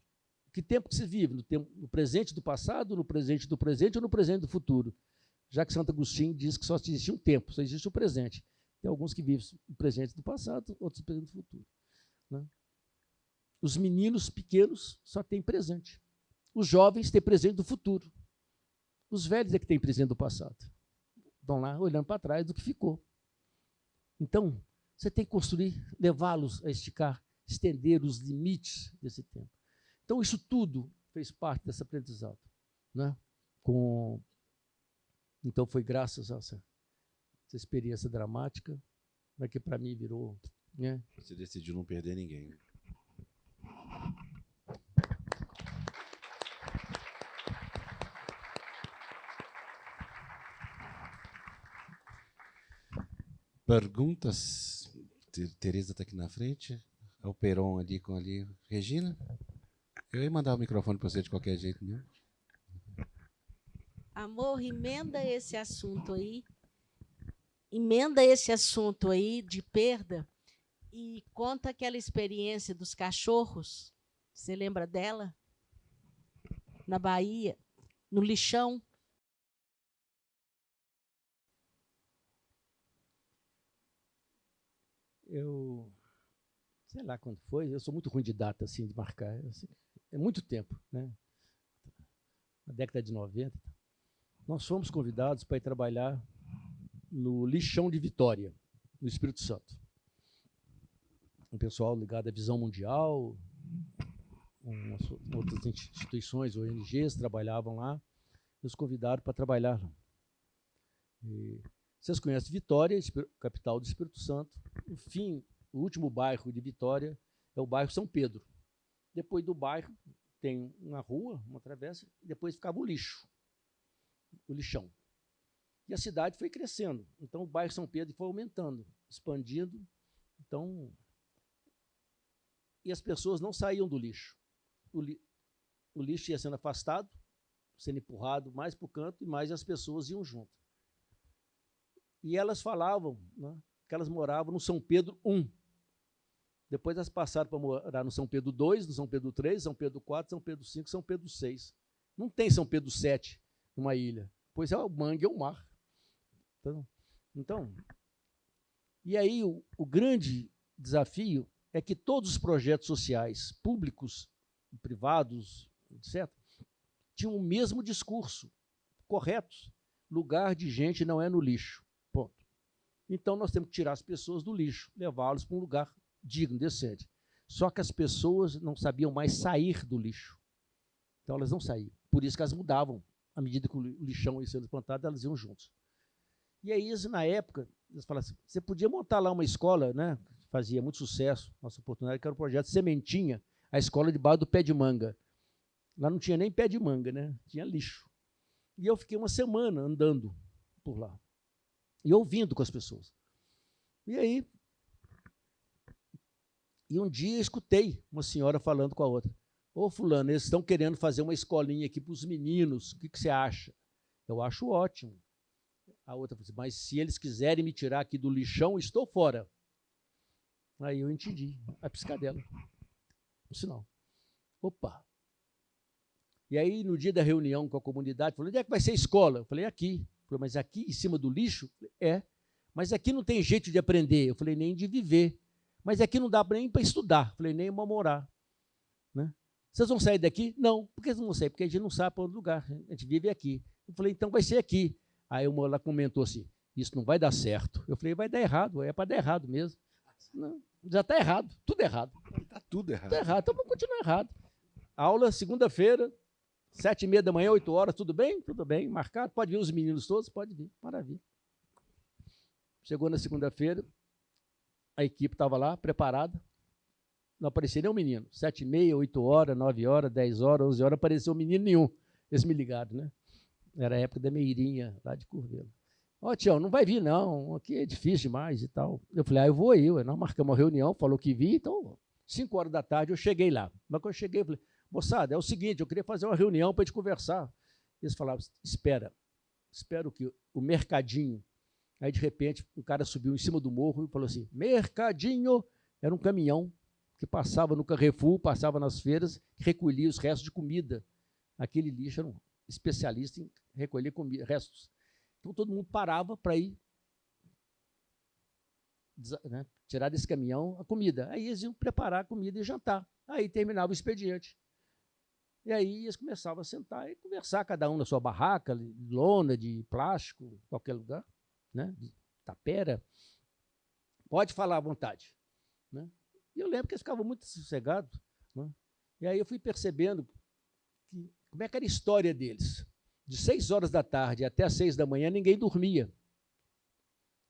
Que tempo que se vive? No presente do passado, no presente do presente ou no presente do futuro? Já que Santo Agostinho diz que só existe um tempo, só existe o presente. Tem alguns que vivem o presente do passado, outros o presente do futuro. Né? Os meninos pequenos só têm presente. Os jovens têm presente do futuro. Os velhos é que têm presente do passado. Estão lá olhando para trás do que ficou. Então, você tem que construir, levá-los a esticar, estender os limites desse tempo. Então, isso tudo fez parte desse aprendizado. Né? Então, foi graças a essa experiência dramática, que para mim virou... Né? Você decidiu não perder ninguém. Perguntas? Tereza está aqui na frente. É o Peron ali com ali. Regina? Eu ia mandar o microfone para você de qualquer jeito, né? Amor, emenda esse assunto aí. Emenda esse assunto aí de perda e conta aquela experiência dos cachorros. Você lembra dela? Na Bahia, no lixão. Eu, sei lá quando foi, eu sou muito ruim de data, assim, de marcar. É muito tempo, né? Na década de 90. Nós fomos convidados para ir trabalhar no lixão de Vitória, no Espírito Santo. Um pessoal ligado à Visão Mundial, outras instituições, ONGs, trabalhavam lá, nos convidaram para trabalhar lá. E vocês conhecem Vitória, capital do Espírito Santo. O último bairro de Vitória é o bairro São Pedro. Depois do bairro tem uma rua, uma travessa, e depois ficava o lixo, o lixão. E a cidade foi crescendo. Então o bairro São Pedro foi aumentando, expandindo, Então, e as pessoas não saíam do lixo. O lixo ia sendo afastado, sendo empurrado mais para o canto, e mais as pessoas iam junto. E elas falavam, né, que elas moravam no São Pedro I. Depois elas passaram para morar no São Pedro II, no São Pedro III, São Pedro IV, São Pedro V, São Pedro VI. Não tem São Pedro VII numa ilha, pois é o mangue é o mar. Então, e aí o grande desafio é que todos os projetos sociais, públicos, privados, etc., tinham o mesmo discurso, correto. Lugar de gente não é no lixo. Ponto. Então, nós temos que tirar as pessoas do lixo, levá-los para um lugar digno, decente. Só que as pessoas não sabiam mais sair do lixo. Então, elas não saíam. Por isso que elas mudavam. À medida que o lixão ia sendo plantado, elas iam juntos. E aí, na época, eles falaram assim, você podia montar lá uma escola, né? Fazia muito sucesso, nossa oportunidade, que era o projeto Sementinha, a escola debaixo do pé de manga. Lá não tinha nem pé de manga, né? Tinha lixo. E eu fiquei uma semana andando por lá. E ouvindo com as pessoas. E aí, um dia eu escutei uma senhora falando com a outra. Ô, fulano, eles estão querendo fazer uma escolinha aqui para os meninos, o que você acha? Eu acho ótimo. A outra falou assim, mas se eles quiserem me tirar aqui do lixão, estou fora. Aí eu entendi a piscadela. O sinal. Opa! E aí, no dia da reunião com a comunidade, falou, onde é que vai ser a escola? Eu falei, aqui. Falei, mas aqui, em cima do lixo? Falei, é. Mas aqui não tem jeito de aprender. Eu falei, nem de viver. Mas aqui não dá nem para estudar. Eu falei, nem para morar. Né? Vocês vão sair daqui? Não. Por que vocês não vão sair? Porque a gente não sabe para outro lugar. A gente vive aqui. Eu falei, então vai ser aqui. Aí uma lá comentou assim, isso não vai dar certo. Eu falei, vai dar errado. É para dar errado mesmo. Não, já está errado. Tudo errado. Está tudo errado. Está errado. Então vamos continuar errado. Aula, segunda-feira, 7h30 da manhã, 8 horas, tudo bem? Tudo bem, marcado. Pode vir os meninos todos? Pode vir, maravilha. Chegou na segunda-feira, a equipe estava lá, preparada, não aparecia nenhum menino. 7h30, 8 horas, 9 horas, 10 horas, 11 horas, apareceu menino nenhum. Eles me ligaram, né? Era a época da Meirinha, lá de Curvelo. Ó, Tião, não vai vir não, aqui é difícil demais e tal. Eu falei, eu vou aí, nós marcamos uma reunião, falou que vi, então 5 horas da tarde eu cheguei lá. Mas quando eu cheguei, eu falei, moçada, é o seguinte, eu queria fazer uma reunião para a gente conversar. Eles falavam, espera o que? O mercadinho. Aí, de repente, um cara subiu em cima do morro e falou assim, mercadinho. Era um caminhão que passava no Carrefour, passava nas feiras, que recolhia os restos de comida. Aquele lixo era um especialista em recolher restos. Então, todo mundo parava para ir, né, tirar desse caminhão a comida. Aí eles iam preparar a comida e jantar. Aí terminava o expediente. E aí eles começavam a sentar e conversar, cada um na sua barraca, de lona, de plástico, qualquer lugar, né, de tapera. Pode falar à vontade. Né? E eu lembro que eles ficavam muito sossegados. Né? E aí eu fui percebendo como é que era a história deles. De 6 horas da tarde até as 6 da manhã, ninguém dormia.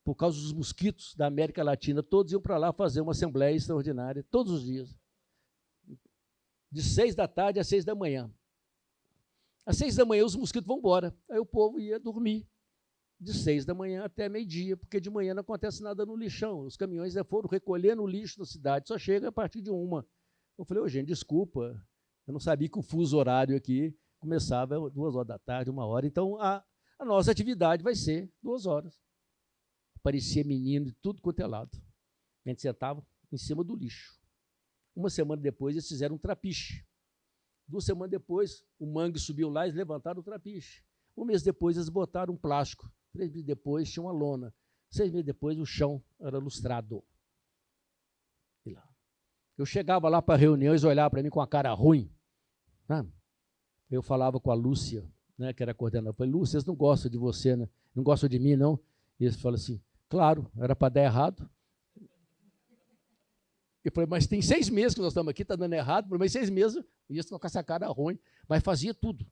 Por causa dos mosquitos da América Latina, todos iam para lá fazer uma assembleia extraordinária, todos os dias. De 6 da tarde às 6 da manhã. Às 6 da manhã, os mosquitos vão embora. Aí o povo ia dormir. De 6 da manhã até meio-dia, porque de manhã não acontece nada no lixão. Os caminhões já foram recolhendo o lixo da cidade, só chega a partir de 1. Eu falei, gente, desculpa, eu não sabia que o fuso horário aqui começava 2 horas da tarde, 1 hora. Então, a nossa atividade vai ser 2 horas. Aparecia menino de tudo quanto é lado. A gente sentava em cima do lixo. 1 semana depois, eles fizeram um trapiche. 2 semanas depois, o mangue subiu lá e eles levantaram o trapiche. 1 mês depois, eles botaram um plástico. 3 meses depois, tinha uma lona. 6 meses depois, o chão era lustrado. E lá. Eu chegava lá para a reunião, eles olhavam para mim com a cara ruim. Sabe? Eu falava com a Lúcia, né, que era a coordenadora. Eu falei, Lúcia, vocês não gostam de você, né? Não gostam de mim, não? E eles falaram assim, claro, era para dar errado. Eu falei, mas tem 6 meses que nós estamos aqui, está dando errado, mas 6 meses, e eles com essa cara ruim, mas fazia tudo.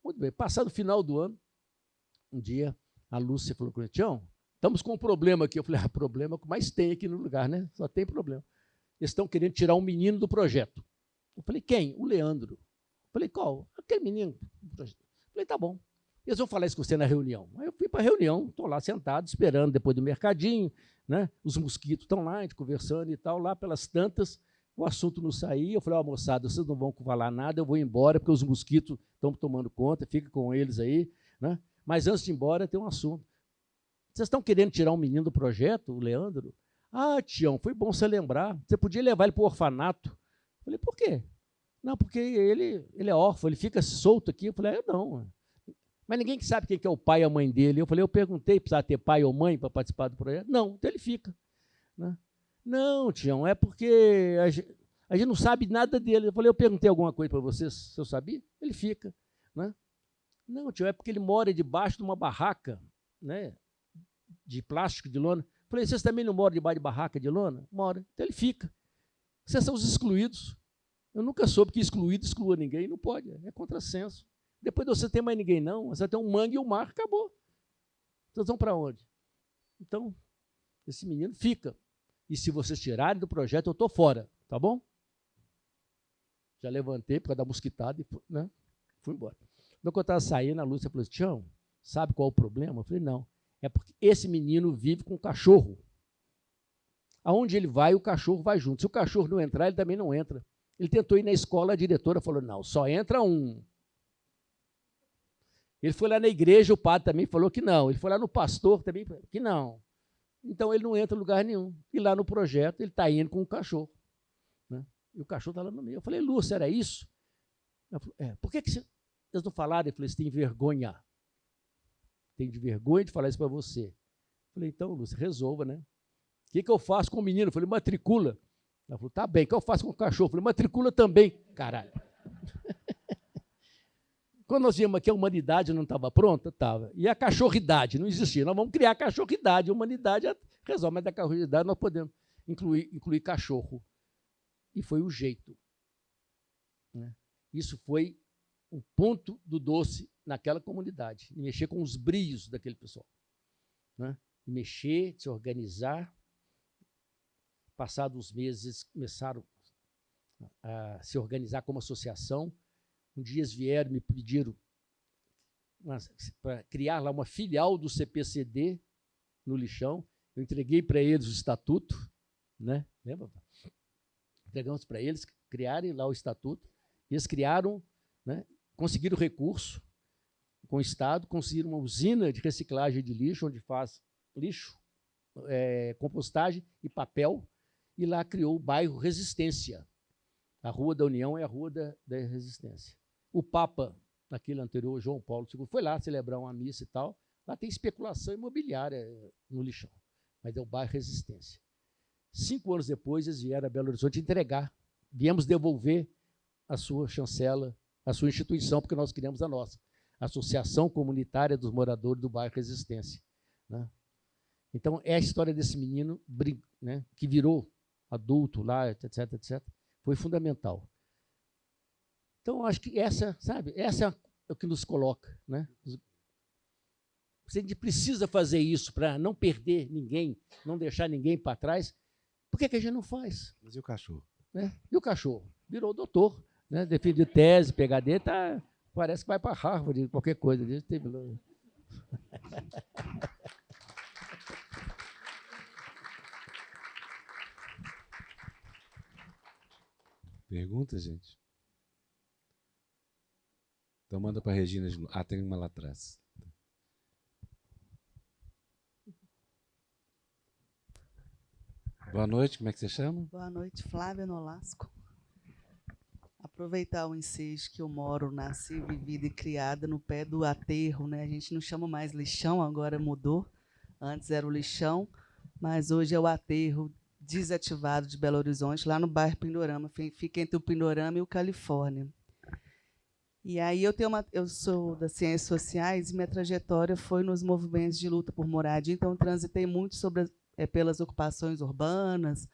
Muito bem, passado o final do ano, um dia, a Lúcia falou comigo, Tião, estamos com um problema aqui. Eu falei, problema que mais tem aqui no lugar, né? Só tem problema. Eles estão querendo tirar um menino do projeto. Eu falei, quem? O Leandro. Eu falei, qual? Aquele menino do projeto. Eu falei, tá bom. Eles vão falar isso com você na reunião. Aí eu fui para a reunião, estou lá sentado, esperando, depois do mercadinho, né? Os mosquitos estão lá, a gente conversando e tal, lá pelas tantas, o assunto não saía. Eu falei, moçada, vocês não vão falar nada, eu vou embora, porque os mosquitos estão tomando conta, fica com eles aí, né? Mas antes de ir embora, tem um assunto. Vocês estão querendo tirar um menino do projeto, o Leandro? Ah, Tião, foi bom você lembrar. Você podia levar ele para o orfanato. Eu falei, por quê? Não, porque ele é órfão, ele fica solto aqui. Eu falei, não. Mas ninguém sabe quem que é o pai e a mãe dele. Eu falei, eu perguntei, precisava ter pai ou mãe para participar do projeto? Não, então ele fica. Né? Não, Tião, é porque a gente não sabe nada dele. Eu falei, eu perguntei alguma coisa para vocês, se eu sabia? Ele fica. Né? Não, Tião, é porque ele mora debaixo de uma barraca, né, de plástico, de lona. Eu falei, vocês também não moram debaixo de barraca de lona? Mora. Então ele fica. Vocês são os excluídos. Eu nunca soube que excluído exclua ninguém. Não pode, é contrassenso. Depois de você ter mais ninguém, não. Você tem um mangue e um mar, acabou. Vocês vão para onde? Então, esse menino fica. E se vocês tirarem do projeto, eu estou fora, tá bom? Já levantei para dar mosquitada e né, fui embora. Quando eu estava saindo, a Lúcia falou assim, Tião, sabe qual é o problema? Eu falei, não. É porque esse menino vive com um cachorro. Aonde ele vai, o cachorro vai junto. Se o cachorro não entrar, ele também não entra. Ele tentou ir na escola, a diretora falou, não, só entra um. Ele foi lá na igreja, o padre também falou que não. Ele foi lá no pastor também falou que não. Então, ele não entra em lugar nenhum. E lá no projeto, ele está indo com o cachorro. Né? E o cachorro está lá no meio. Eu falei, Lúcia, era isso? Ela falou, por que vocês não falaram? Ele falou, você tem vergonha. Tem de vergonha de falar isso para você. Eu falei, então, Lúcia, resolva, né? O que eu faço com o menino? Eu falei, matricula. Ela falou, tá bem, o que eu faço com o cachorro? Eu falei, matricula também. Caralho. Quando nós viemos aqui, a humanidade não estava pronta? Estava. E a cachorridade não existia. Nós vamos criar a cachorridade. A humanidade resolve, mas da cachorridade nós podemos incluir cachorro. E foi o jeito. Né? Isso foi um ponto do doce naquela comunidade. E mexer com os brios daquele pessoal. Né? E mexer, se organizar. Passados uns meses, começaram a se organizar como associação. Um dia eles vieram, me pediram para criar lá uma filial do CPCD no Lixão. Eu entreguei para eles o estatuto, né? Lembra? Entregamos para eles criarem lá o estatuto. Eles criaram, né? Conseguiram recurso com o Estado, conseguiram uma usina de reciclagem de lixo, onde faz lixo, compostagem e papel, e lá criou o bairro Resistência. A Rua da União é a Rua da Resistência. O Papa, naquele anterior, João Paulo II, foi lá celebrar uma missa e tal. Lá tem especulação imobiliária no Lixão, mas é o bairro Resistência. 5 anos depois, eles vieram a Belo Horizonte entregar. Viemos devolver a sua chancela, a sua instituição, porque nós criamos a nossa, a Associação Comunitária dos Moradores do Bairro Resistência. Né? Então, é a história desse menino, né, que virou adulto lá, etc., etc., foi fundamental. Então, acho que essa é o que nos coloca. Né? Se a gente precisa fazer isso para não perder ninguém, não deixar ninguém para trás, por que a gente não faz? Mas e o cachorro? Né? E o cachorro? Virou doutor, né? Defendiu tese, PhD, parece que vai para Harvard, qualquer coisa. Pergunta, gente? Então manda para a Regina de novo. Ah, tem uma lá atrás. Boa noite, como é que você chama? Boa noite, Flávia Nolasco. Aproveitar o ensejo que eu moro, nasci, vivida e criada no pé do aterro, né? A gente não chama mais lixão, agora mudou. Antes era o lixão, mas hoje é o aterro desativado de Belo Horizonte, lá no bairro Pindorama, fica entre o Pindorama e o Califórnia. E aí eu sou das ciências sociais e minha trajetória foi nos movimentos de luta por moradia, então transitei muito pelas ocupações urbanas,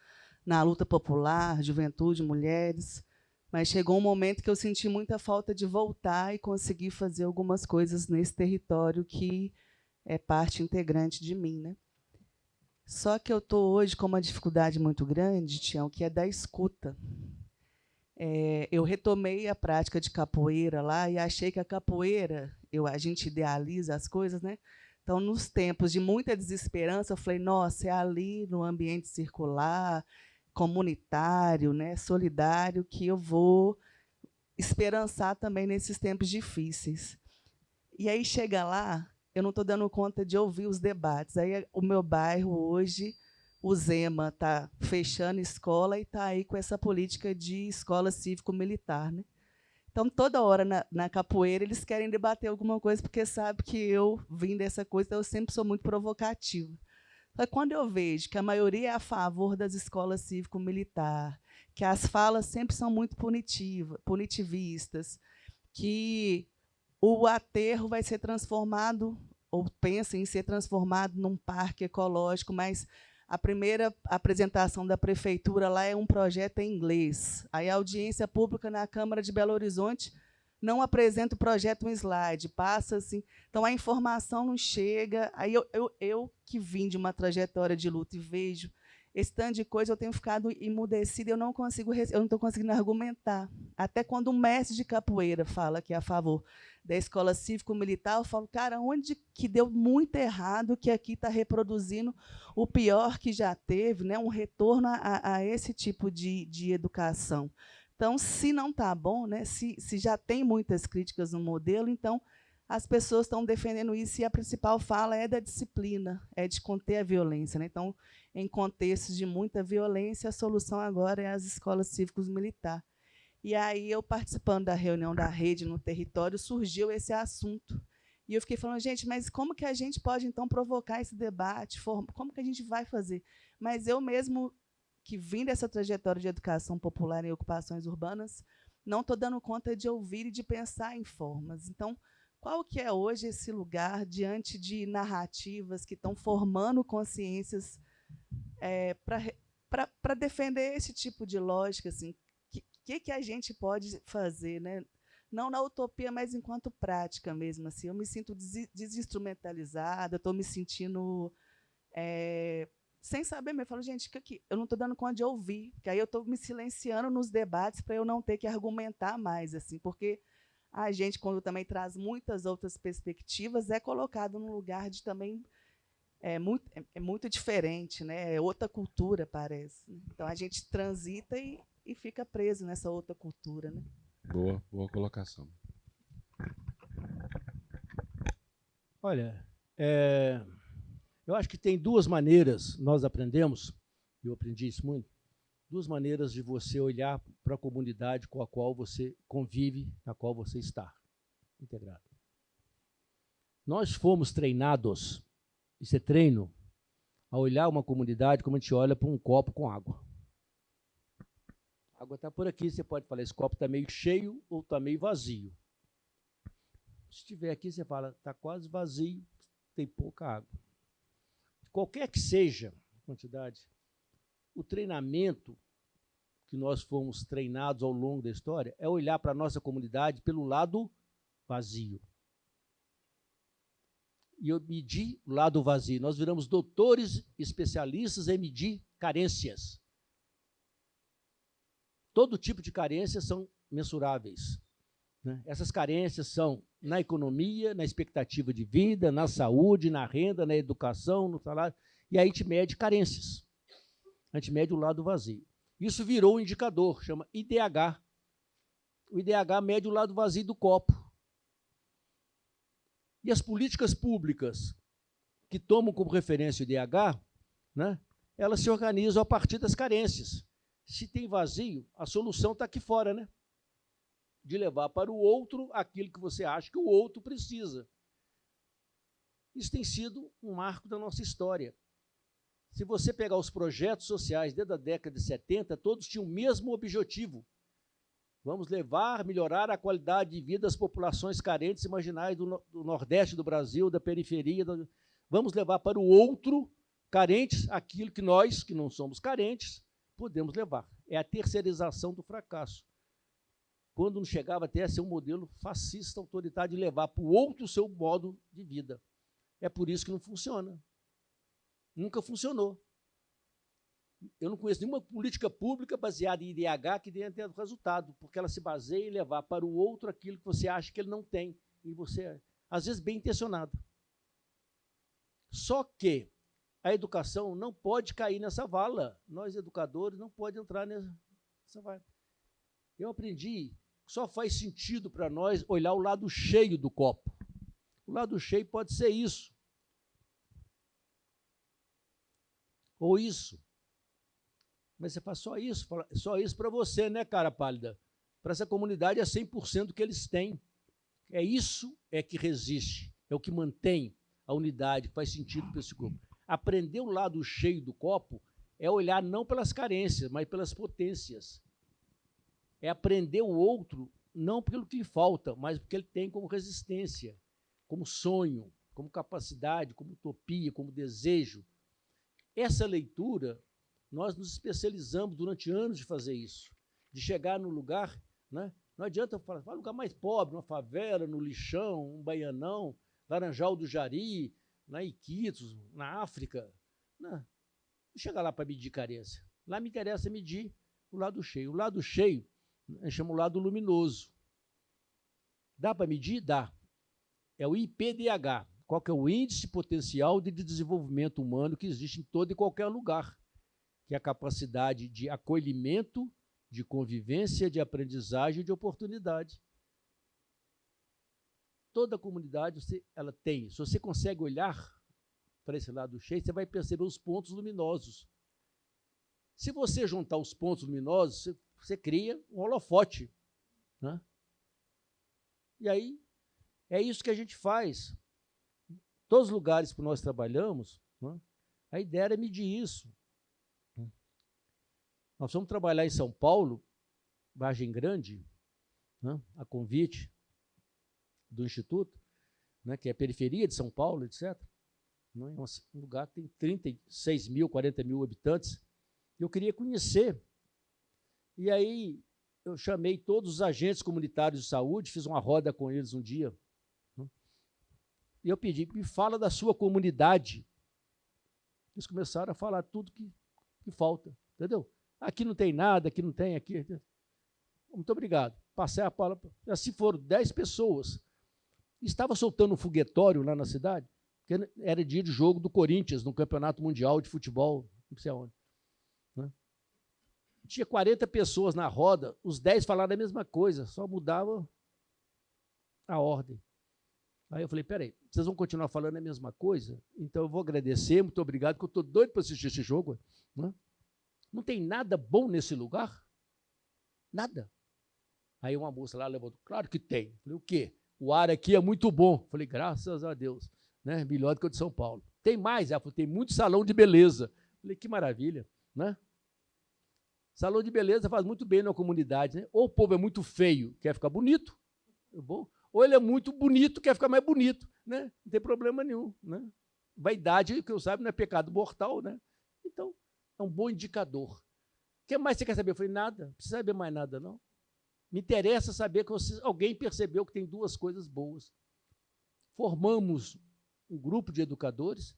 na luta popular, juventude, mulheres, mas chegou um momento que eu senti muita falta de voltar e conseguir fazer algumas coisas nesse território que é parte integrante de mim, né? Só que eu estou hoje com uma dificuldade muito grande, Tião, que é da escuta. Eu retomei a prática de capoeira lá e achei que a capoeira, a gente idealiza as coisas, né? Então, nos tempos de muita desesperança, eu falei, nossa, é ali no ambiente circular, comunitário, né, solidário, que eu vou esperançar também nesses tempos difíceis. E aí chega lá, eu não estou dando conta de ouvir os debates. Aí o meu bairro hoje, o Zema está fechando escola e está aí com essa política de escola cívico-militar, né? Então, toda hora na capoeira, eles querem debater alguma coisa, porque sabem que eu vim dessa coisa, então eu sempre sou muito provocativa. Então, quando eu vejo que a maioria é a favor das escolas cívico-militar, que as falas sempre são muito punitivistas, que o aterro vai ser transformado, ou pensa em ser transformado num parque ecológico, mas a primeira apresentação da prefeitura lá é um projeto em inglês. Aí a audiência pública na Câmara de Belo Horizonte não apresenta o projeto em slide, passa assim. Então, a informação não chega. Aí eu que vim de uma trajetória de luta e vejo esse tanto de coisa, eu tenho ficado emudecida, eu não estou conseguindo argumentar. Até quando um mestre de capoeira fala que é a favor da escola cívico-militar, eu falo, cara, onde que deu muito errado que aqui está reproduzindo o pior que já teve, né, um retorno a esse tipo de educação. Então, se não está bom, né, se já tem muitas críticas no modelo, então as pessoas estão defendendo isso e a principal fala é da disciplina, é de conter a violência, né? Então, em contextos de muita violência, a solução agora é as escolas cívicos militares. E aí, eu participando da reunião da rede no território, surgiu esse assunto. E eu fiquei falando, gente, mas como que a gente pode, então, provocar esse debate? Como que a gente vai fazer? Mas eu mesmo, que vim dessa trajetória de educação popular em ocupações urbanas, não estou dando conta de ouvir e de pensar em formas. Então, qual que é hoje esse lugar diante de narrativas que estão formando consciências para defender esse tipo de lógica? Assim, que a gente pode fazer, né? Não na utopia, mas enquanto prática mesmo. Assim, eu me sinto desinstrumentalizada, estou me sentindo sem saber mesmo. Eu falo, gente, eu não estou dando conta de ouvir, porque aí eu estou me silenciando nos debates para eu não ter que argumentar mais, assim, porque a gente, quando também traz muitas outras perspectivas, é colocado num lugar de também muito diferente, né? É outra cultura, parece. Então, a gente transita e fica preso nessa outra cultura, né? Boa colocação. Olha, eu acho que tem duas maneiras, nós aprendemos, eu aprendi isso muito, duas maneiras de você olhar para a comunidade com a qual você convive, na qual você está integrado. Nós fomos treinados, isso é treino, a olhar uma comunidade como a gente olha para um copo com água. A água está por aqui, você pode falar, esse copo está meio cheio ou está meio vazio. Se estiver aqui, você fala, está quase vazio, tem pouca água. Qualquer que seja a quantidade, o treinamento que nós fomos treinados ao longo da história é olhar para a nossa comunidade pelo lado vazio. E eu medi o lado vazio. Nós viramos doutores especialistas em medir carências. Todo tipo de carências são mensuráveis, né? Essas carências são na economia, na expectativa de vida, na saúde, na renda, na educação, no salário. E aí a gente mede carências. A gente mede o lado vazio. Isso virou um indicador, chama IDH. O IDH mede o lado vazio do copo. E as políticas públicas que tomam como referência o IDH, né, elas se organizam a partir das carências. Se tem vazio, a solução está aqui fora, né? De levar para o outro aquilo que você acha que o outro precisa. Isso tem sido um marco da nossa história. Se você pegar os projetos sociais desde a década de 70, todos tinham o mesmo objetivo. Vamos melhorar a qualidade de vida das populações carentes e marginais do Nordeste do Brasil, da periferia. Vamos levar para o outro, carentes, aquilo que nós, que não somos carentes, podemos levar. É a terceirização do fracasso. Quando não chegava até a ser um modelo fascista, autoritário, de levar para o outro o seu modo de vida. É por isso que não funciona. Nunca funcionou. Eu não conheço nenhuma política pública baseada em IDH que tenha tido resultado, porque ela se baseia em levar para o outro aquilo que você acha que ele não tem. E você às vezes bem intencionada. Só que a educação não pode cair nessa vala. Nós, educadores, não podemos entrar nessa vala. Eu aprendi que só faz sentido para nós olhar o lado cheio do copo. O lado cheio pode ser isso. Ou isso. Mas você faz só isso para você, né, cara pálida? Para essa comunidade é 100% do que eles têm. É isso que resiste, é o que mantém a unidade, que faz sentido para esse grupo. Aprender o lado cheio do copo é olhar não pelas carências, mas pelas potências. É aprender o outro não pelo que lhe falta, mas porque ele tem como resistência, como sonho, como capacidade, como utopia, como desejo. Essa leitura, nós nos especializamos durante anos de fazer isso, de chegar no lugar, né? Não adianta falar, vai lugar mais pobre, uma favela, no lixão, um baianão, Laranjal do Jari, na Iquitos, na África. Não chega lá para medir carência. Lá me interessa medir o lado cheio. O lado cheio, a gente chama o lado luminoso. Dá para medir? Dá. É o IPDH. Qual que é o Índice Potencial de Desenvolvimento Humano que existe em todo e qualquer lugar, que é a capacidade de acolhimento, de convivência, de aprendizagem e de oportunidade. Toda comunidade ela tem. Se você consegue olhar para esse lado cheio, você vai perceber os pontos luminosos. Se você juntar os pontos luminosos, você cria um holofote, né? E aí, é isso que a gente faz. Todos os lugares que nós trabalhamos, né, a ideia era medir isso. Nós vamos trabalhar em São Paulo, Vargem Grande, né, a convite do Instituto, né, que é a periferia de São Paulo, etc. Né, é um lugar que tem 36 mil, 40 mil habitantes. Eu queria conhecer. E aí eu chamei todos os agentes comunitários de saúde, fiz uma roda com eles um dia. Né, e eu pedi, me fala da sua comunidade. Eles começaram a falar tudo que falta, entendeu? Aqui não tem nada, aqui não tem, aqui. Muito obrigado. Passei a palavra. Assim foram 10 pessoas. Estava soltando um foguetório lá na cidade, que era dia de jogo do Corinthians, no Campeonato Mundial de Futebol, não sei aonde. Né? Tinha 40 pessoas na roda, os 10 falaram a mesma coisa, só mudava a ordem. Aí eu falei, peraí, vocês vão continuar falando a mesma coisa? Então eu vou agradecer, muito obrigado, porque eu estou doido para assistir esse jogo. Né? Não tem nada bom nesse lugar? Nada. Aí uma moça lá levantou, claro que tem. Falei, o quê? O ar aqui é muito bom. Falei, graças a Deus, né? Melhor do que o de São Paulo. Tem mais? Ela falou, tem muito salão de beleza. Falei, que maravilha, né? Salão de beleza faz muito bem na comunidade, né? Ou o povo é muito feio, quer ficar bonito, é bom, ou ele é muito bonito, quer ficar mais bonito, né? Não tem problema nenhum, né? Vaidade, que eu saiba, não é pecado mortal, né? Então, é um bom indicador. O que mais você quer saber? Eu falei, nada, não precisa saber mais nada, não. Me interessa saber que alguém percebeu que tem duas coisas boas. Formamos um grupo de educadores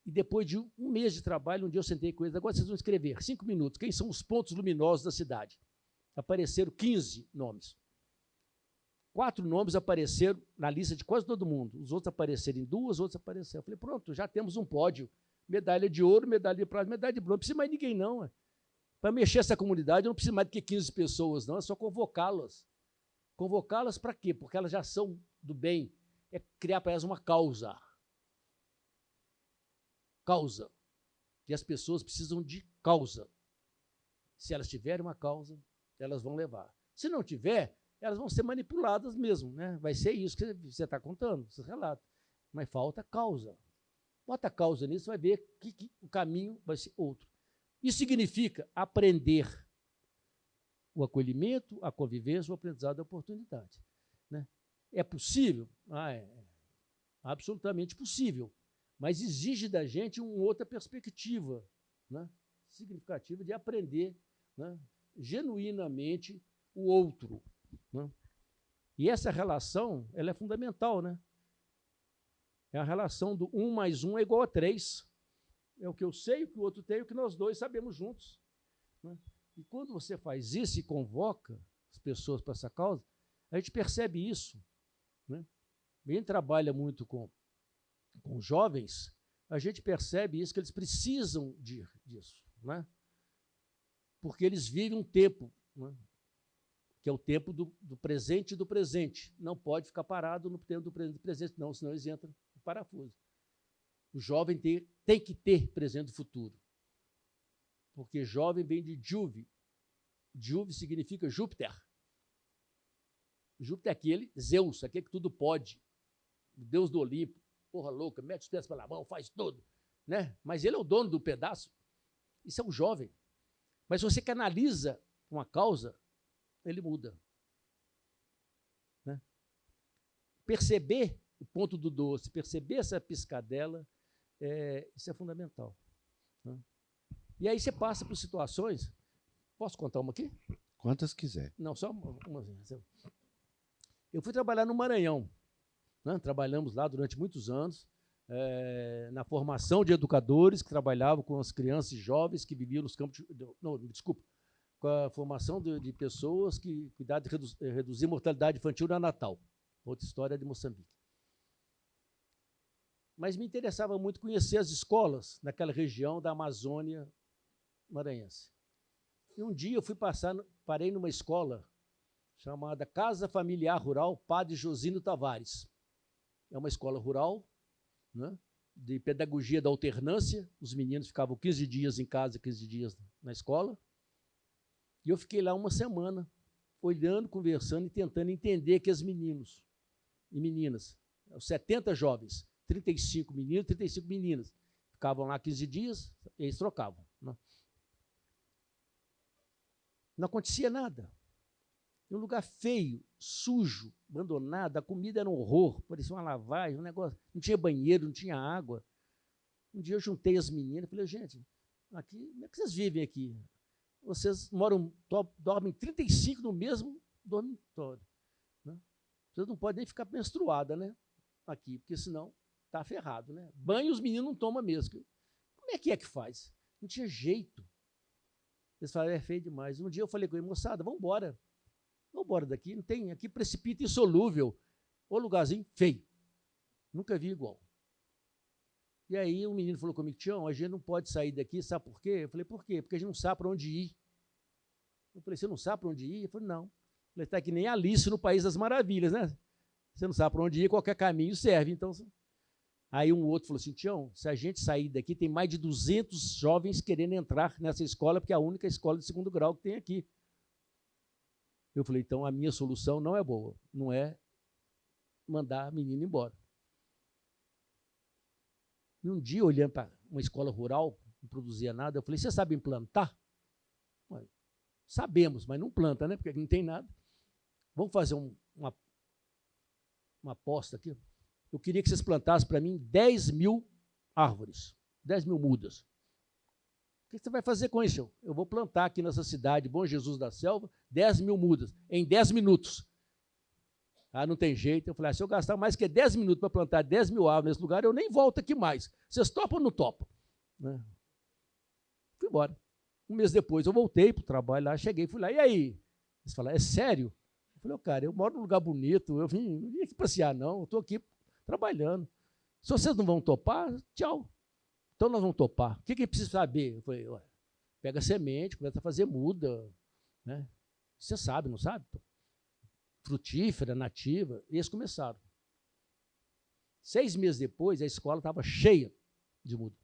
e depois de um mês de trabalho, um dia eu sentei com eles, agora vocês vão escrever, 5 minutos, quem são os pontos luminosos da cidade? Apareceram 15 nomes. 4 nomes apareceram na lista de quase todo mundo. Os outros apareceram em 2, outros apareceram. Eu falei, pronto, já temos um pódio. Medalha de ouro, medalha de prata, medalha de bronze. Não precisa mais de ninguém, não. Para mexer essa comunidade, não precisa mais do que 15 pessoas, não. É só convocá-las. Convocá-las para quê? Porque elas já são do bem. É criar para elas uma causa. Causa. E as pessoas precisam de causa. Se elas tiverem uma causa, elas vão levar. Se não tiver, elas vão ser manipuladas mesmo, né? Vai ser isso que você está contando, esse relato. Mas falta causa. Bota a causa nisso, vai ver que o caminho vai ser outro. Isso significa aprender o acolhimento, a convivência, o aprendizado da oportunidade. Né? É possível? É absolutamente possível, mas exige da gente uma outra perspectiva, né? Significativa de aprender, né, genuinamente o outro. Né? E essa relação ela é fundamental, né? É a relação do 1 mais 1 é igual a 3. É o que eu sei, o que o outro tem, o que nós dois sabemos juntos. Né? E quando você faz isso e convoca as pessoas para essa causa, a gente percebe isso. Né? A gente trabalha muito com jovens, a gente percebe isso, que eles precisam disso, né? Porque eles vivem um tempo, né? Que é o tempo do presente e do presente. Não pode ficar parado no tempo do presente, não, senão eles entram no parafuso. O jovem tem que ter presente e futuro. Porque jovem vem de Juve. Juve significa Júpiter. Júpiter é aquele, Zeus, aquele que tudo pode. O deus do Olimpo. Porra louca, mete os pés pela mão, faz tudo. Né? Mas ele é o dono do pedaço. Isso é um jovem. Mas você canaliza uma causa, ele muda. Né? Perceber o ponto do doce, perceber essa piscadela, isso é fundamental. Né? E aí você passa por situações. Posso contar uma aqui? Quantas quiser. Não, só uma. Eu fui trabalhar no Maranhão. Né? Trabalhamos lá durante muitos anos, na formação de educadores que trabalhavam com as crianças e jovens que viviam nos campos. Com a formação de pessoas que cuidavam de reduzir a mortalidade infantil na Natal. Outra história de Moçambique. Mas me interessava muito conhecer as escolas naquela região da Amazônia maranhense. E um dia eu parei numa escola chamada Casa Familiar Rural Padre Josino Tavares. É uma escola rural, né, de pedagogia da alternância. Os meninos ficavam 15 dias em casa, 15 dias na escola. E eu fiquei lá uma semana, olhando, conversando e tentando entender aqueles meninos e meninas. 70 jovens, 35 meninos, 35 meninas. Ficavam lá 15 dias, e eles trocavam. Né? Não acontecia nada. Um lugar feio, sujo, abandonado, a comida era um horror, parecia uma lavagem, um negócio. Não tinha banheiro, não tinha água. Um dia eu juntei as meninas e falei, gente, aqui, como é que vocês vivem aqui? Vocês dormem 35 no mesmo dormitório. Né? Vocês não podem nem ficar menstruada, né? Aqui, porque senão está ferrado. Né? Banho os meninos não tomam mesmo. Como é que faz? Não tinha jeito. Eles falaram, é feio demais. Um dia eu falei com ele, moçada, vamos embora. Vamos embora daqui, não tem aqui precipício insolúvel. Ô lugarzinho feio. Nunca vi igual. E aí o menino falou comigo, Tião, a gente não pode sair daqui, sabe por quê? Eu falei, por quê? Porque a gente não sabe para onde ir. Eu falei, você não sabe para onde ir? Ele falou, não. Eu falei, está que nem Alice no País das Maravilhas, né? Você não sabe para onde ir, qualquer caminho serve. Então, aí um outro falou assim, Tião, se a gente sair daqui, tem mais de 200 jovens querendo entrar nessa escola, porque é a única escola de segundo grau que tem aqui. Eu falei, então a minha solução não é boa, não é mandar a menina embora. E um dia, olhando para uma escola rural, não produzia nada, eu falei, vocês sabem plantar? Ué, sabemos, mas não planta, né? Porque aqui não tem nada. Vamos fazer uma aposta aqui. Eu queria que vocês plantassem para mim 10 mil árvores, 10 mil mudas. O que você vai fazer com isso? Eu vou plantar aqui nessa cidade, Bom Jesus da Selva, 10 mil mudas, em 10 minutos. Ah, não tem jeito. Eu falei, se eu gastar mais que 10 minutos para plantar 10 mil árvores nesse lugar, eu nem volto aqui mais. Vocês topam ou não topam? Né? Fui embora. Um mês depois, eu voltei para o trabalho lá, cheguei, fui lá, e aí? Eles falaram, é sério? Eu falei, cara, eu moro num lugar bonito, não vim aqui passear, não, eu estou aqui trabalhando. Se vocês não vão topar, tchau. Então nós vamos topar. O que precisa saber? Eu falei, ué, pega semente, começa a fazer muda. Né? Você sabe, não sabe? Frutífera, nativa. E eles começaram. 6 meses depois, a escola estava cheia de muda.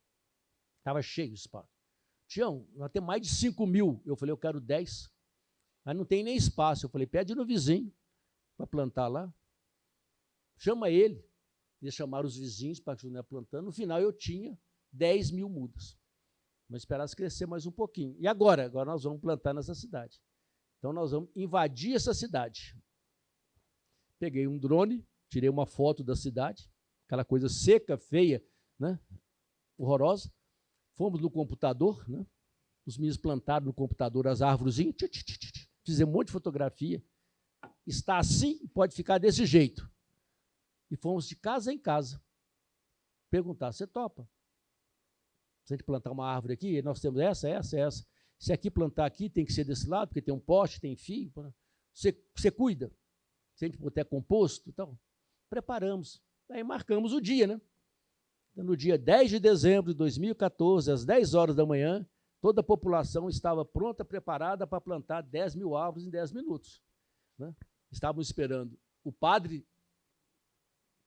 Estava cheio o espaço. Tião, nós temos mais de 5 mil. Eu falei, eu quero 10. Mas não tem nem espaço. Eu falei, pede no vizinho para plantar lá. Chama ele. Eles chamaram os vizinhos para continuar plantando. No final, eu tinha 10 mil mudas. Mas esperasse crescer mais um pouquinho. E agora? Agora nós vamos plantar nessa cidade. Então, nós vamos invadir essa cidade. Peguei um drone, tirei uma foto da cidade, aquela coisa seca, feia, né? Horrorosa. Fomos no computador, né? Os meninos plantaram no computador as árvorezinhas, fizemos um monte de fotografia. Está assim, pode ficar desse jeito. E fomos de casa em casa perguntar, você topa? Se a gente plantar uma árvore aqui, nós temos essa. Se aqui plantar aqui, tem que ser desse lado, porque tem um poste, tem fio. Você cuida? Se a gente botar composto, então, preparamos. Aí marcamos o dia, né? No dia 10 de dezembro de 2014, às 10 horas da manhã, toda a população estava pronta, preparada para plantar 10 mil árvores em 10 minutos. Né? Estávamos esperando o padre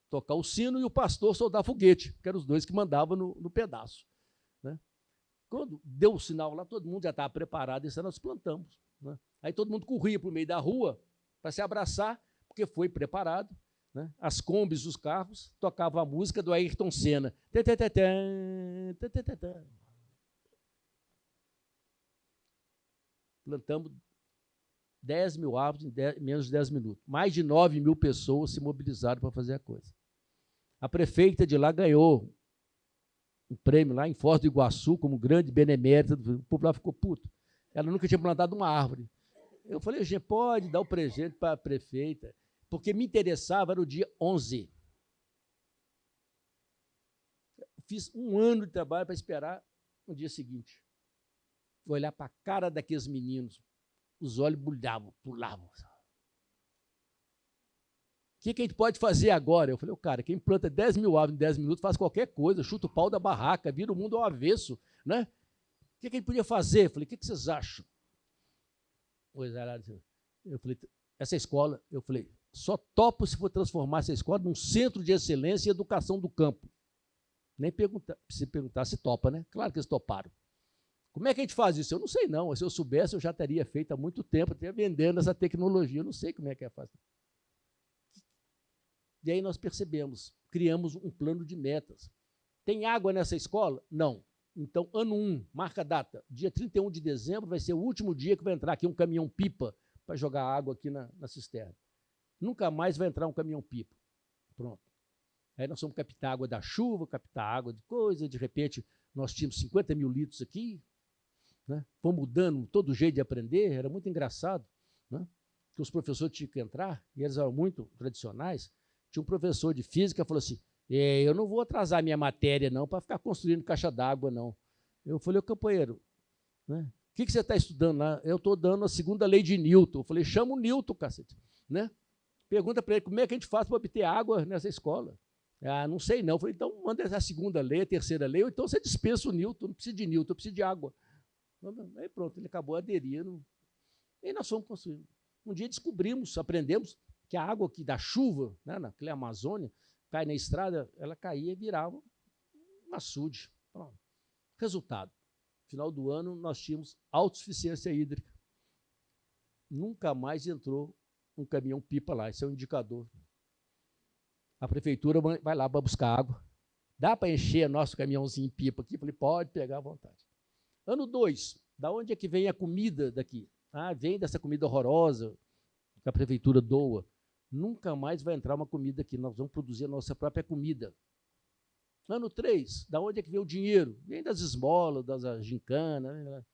tocar o sino e o pastor soltar foguete, que eram os dois que mandavam no pedaço. Né? Quando deu o sinal lá, todo mundo já estava preparado, e nós plantamos. Né? Aí todo mundo corria para o meio da rua para se abraçar, porque foi preparado. Né? As combis dos carros tocavam a música do Ayrton Senna. Plantamos 10 mil árvores em menos de 10 minutos. Mais de 9 mil pessoas se mobilizaram para fazer a coisa. A prefeita de lá ganhou um prêmio lá em Foz do Iguaçu, como grande benemérita. O povo lá ficou puto. Ela nunca tinha plantado uma árvore. Eu falei, gente, pode dar o presente para a prefeita, porque me interessava, era o dia 11. Fiz um ano de trabalho para esperar no dia seguinte. Vou olhar para a cara daqueles meninos, os olhos brilhavam, pulavam. O que a gente pode fazer agora? Eu falei, cara, quem planta 10 mil árvores em 10 minutos faz qualquer coisa, chuta o pau da barraca, vira o mundo ao avesso. Né? O que a gente podia fazer? Eu falei, o que vocês acham? Eu falei, essa escola, eu falei, só topo se for transformar essa escola num centro de excelência e educação do campo. Nem precisa perguntar se topa, né? Claro que eles toparam. Como é que a gente faz isso? Eu não sei, não. Se eu soubesse, eu já teria feito há muito tempo, até vendendo essa tecnologia. Eu não sei como é que é fazer. E aí nós percebemos, criamos um plano de metas. Tem água nessa escola? Não. Então, ano 1, marca a data. Dia 31 de dezembro vai ser o último dia que vai entrar aqui um caminhão-pipa para jogar água aqui na cisterna. Nunca mais vai entrar um caminhão-pipa. Pronto. Aí nós vamos captar água da chuva, captar água de coisa, de repente nós tínhamos 50 mil litros aqui, né? Fomos mudando todo jeito de aprender, era muito engraçado, né? Que os professores tinham que entrar, e eles eram muito tradicionais. Tinha um professor de física que falou assim, eu não vou atrasar minha matéria não para ficar construindo caixa d'água não. Eu falei, ô companheiro, né? O que você está estudando lá? Eu estou dando a segunda lei de Newton. Eu falei, chama o Newton, cacete. Né? Pergunta para ele como é que a gente faz para obter água nessa escola. Ah, não sei não. Eu falei, então manda a segunda lei, a terceira lei, ou então você dispensa o Newton, não precisa de Newton, eu preciso de água. Aí pronto, ele acabou aderindo. E nós fomos construindo. Um dia descobrimos, aprendemos que a água aqui da chuva, né, naquela Amazônia, cai na estrada, ela caía e virava um açude. Pronto. Resultado, no final do ano nós tínhamos autossuficiência hídrica. Nunca mais entrou um caminhão-pipa lá, esse é um indicador. A prefeitura vai lá para buscar água. Dá para encher nosso caminhãozinho pipa aqui? Falei, pode pegar à vontade. Ano 2, da onde é que vem a comida daqui? Ah, vem dessa comida horrorosa que a prefeitura doa. Nunca mais vai entrar uma comida aqui, nós vamos produzir a nossa própria comida. Ano 3, da onde é que vem o dinheiro? Vem das esmolas, das gincanas, né?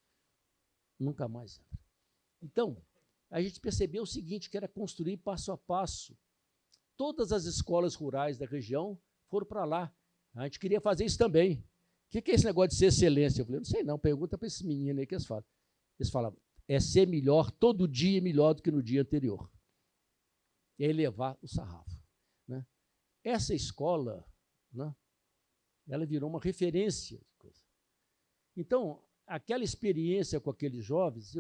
Nunca mais entra. Então, a gente percebeu o seguinte, que era construir passo a passo. Todas as escolas rurais da região foram para lá. A gente queria fazer isso também. O que é esse negócio de ser excelência? Eu falei, não sei não, pergunta para esses meninos aí que eles falam. Eles falavam, é ser melhor, todo dia melhor do que no dia anterior. E aí elevar o sarrafo. Né? Essa escola, né, ela virou uma referência. Então, aquela experiência com aqueles jovens,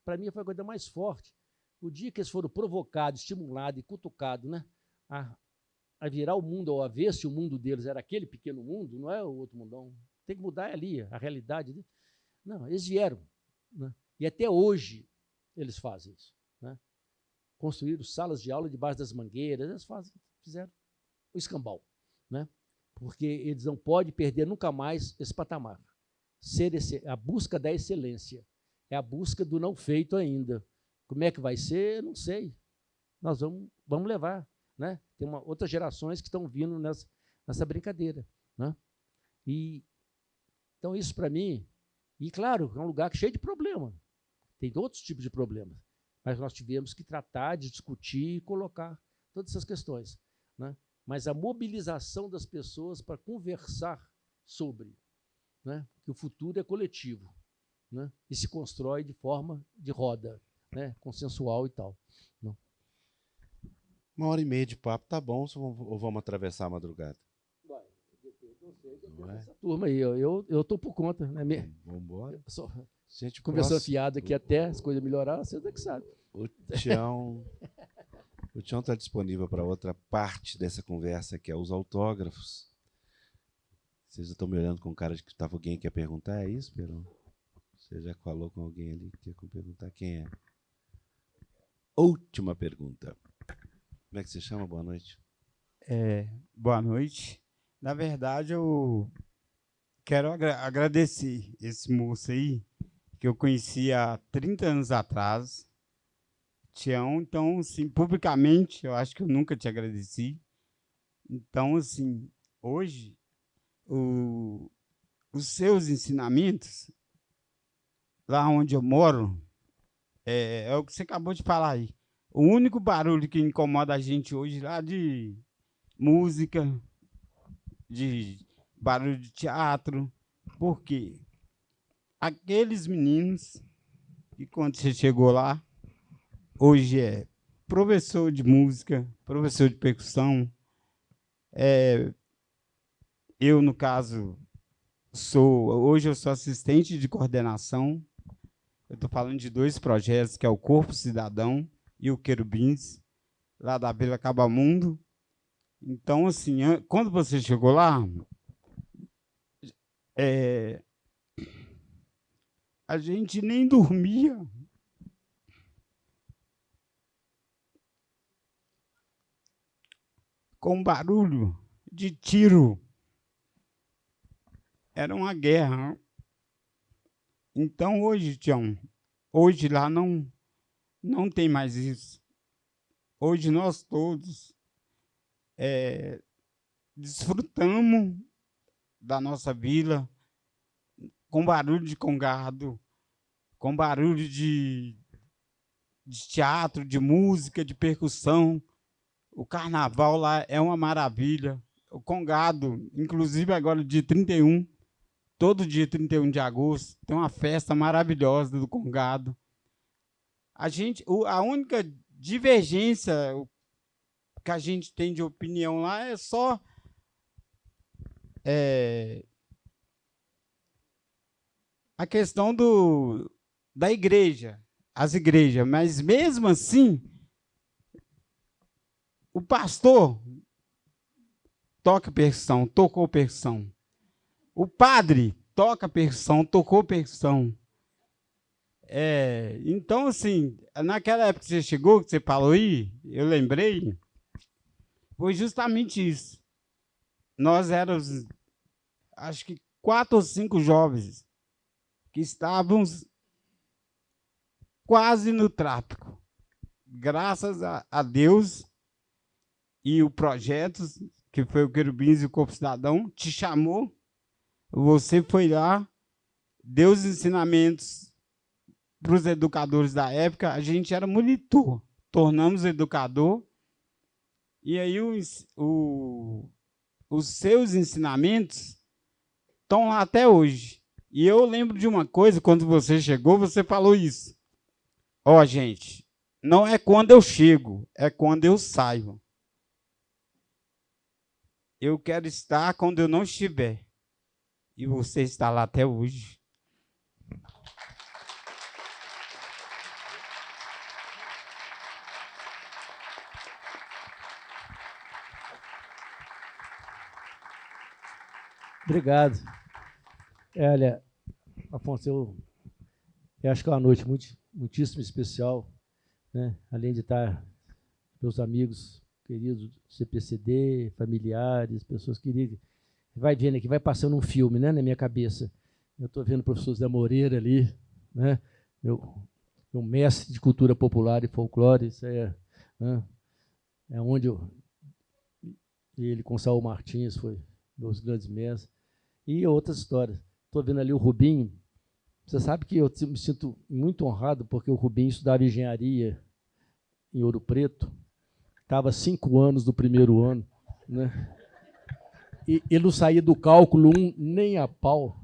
para mim foi a coisa mais forte. O dia que eles foram provocados, estimulados e cutucados, né, a virar o mundo ao avesso, e o mundo deles era aquele pequeno mundo, não é o outro mundão. Tem que mudar ali, a realidade. Não, eles vieram. Né, e até hoje eles fazem isso. Né, construíram salas de aula debaixo das mangueiras, eles fizeram o escambau. Né, porque eles não podem perder nunca mais esse patamar. A busca da excelência é a busca do não feito ainda. Como é que vai ser? Não sei. Nós vamos levar. Né? Tem outras gerações que estão vindo nessa brincadeira. Né? Então, isso para mim, e claro, é um lugar cheio de problema. Tem outros tipos de problemas. Mas nós tivemos que tratar de discutir e colocar todas essas questões. Né? Mas a mobilização das pessoas para conversar sobre, né, que o futuro é coletivo, né, e se constrói de forma de roda, né, consensual e tal. Não. 1h30 de papo, tá bom, ou vamos atravessar a madrugada? Não é? Essa turma aí, eu estou por conta. Né? Vamos embora. Gente, conversando fiado aqui até as coisas melhorar, vocês é que sabem. O Tião está disponível para outra parte dessa conversa, que é os autógrafos. Vocês estão me olhando com cara de que estava alguém que quer perguntar, é isso, Perão? Você já falou com alguém ali que quer perguntar quem é? Última pergunta. Como é que você chama? Boa noite. Boa noite. Na verdade, eu quero agradecer esse moço aí, que eu conheci há 30 anos atrás. Tião, então, assim, publicamente, eu acho que eu nunca te agradeci. Então, assim, hoje, os seus ensinamentos, lá onde eu moro, é o que você acabou de falar aí. O único barulho que incomoda a gente hoje lá de música, de barulho de teatro, porque aqueles meninos que quando você chegou lá, hoje é professor de música, professor de percussão. Eu, no caso, hoje eu sou assistente de coordenação. Eu estou falando de 2 projetos, que é o Corpo Cidadão e o Querubins, lá da Vila Cabamundo. Então, assim, quando você chegou lá, a gente nem dormia. Com barulho de tiro. Era uma guerra. Então, hoje, Tião, hoje lá não tem mais isso. Hoje nós todos desfrutamos da nossa vila com barulho de congado, com barulho de teatro, de música, de percussão. O carnaval lá é uma maravilha. O congado, inclusive agora dia 31, todo dia 31 de agosto, tem uma festa maravilhosa do congado. A única divergência que a gente tem de opinião lá é só a questão da igreja, as igrejas. Mas, mesmo assim, o pastor toca percussão, tocou percussão. O padre toca percussão, tocou percussão. Então, assim, naquela época que você chegou, que você falou aí, eu lembrei, foi justamente isso. Nós éramos, acho que 4 ou 5 jovens que estávamos quase no tráfico. Graças a Deus e o projeto, que foi o Querubins e o Corpo Cidadão, te chamou, você foi lá, deu os ensinamentos para os educadores da época. A gente era monitor, tornamos educador, e aí os seus ensinamentos estão lá até hoje. E eu lembro de uma coisa, quando você chegou, você falou isso. Gente, não é quando eu chego, é quando eu saio. Eu quero estar quando eu não estiver. E você está lá até hoje. Obrigado. Olha, Afonso, eu acho que é uma noite muitíssimo especial, né? Além de estar meus amigos queridos, CPCD, familiares, pessoas queridas. Vai vendo aqui, vai passando um filme, né, na minha cabeça. Eu estou vendo o professor Zé Moreira ali, né? Meu mestre de cultura popular e folclore. Isso é onde ele com Saul Martins foi meus grandes mestres. E outras histórias. Estou vendo ali o Rubinho. Você sabe que eu me sinto muito honrado, porque o Rubinho estudava engenharia em Ouro Preto, estava 5 anos do primeiro ano, né? E ele não saía do cálculo 1 nem a pau.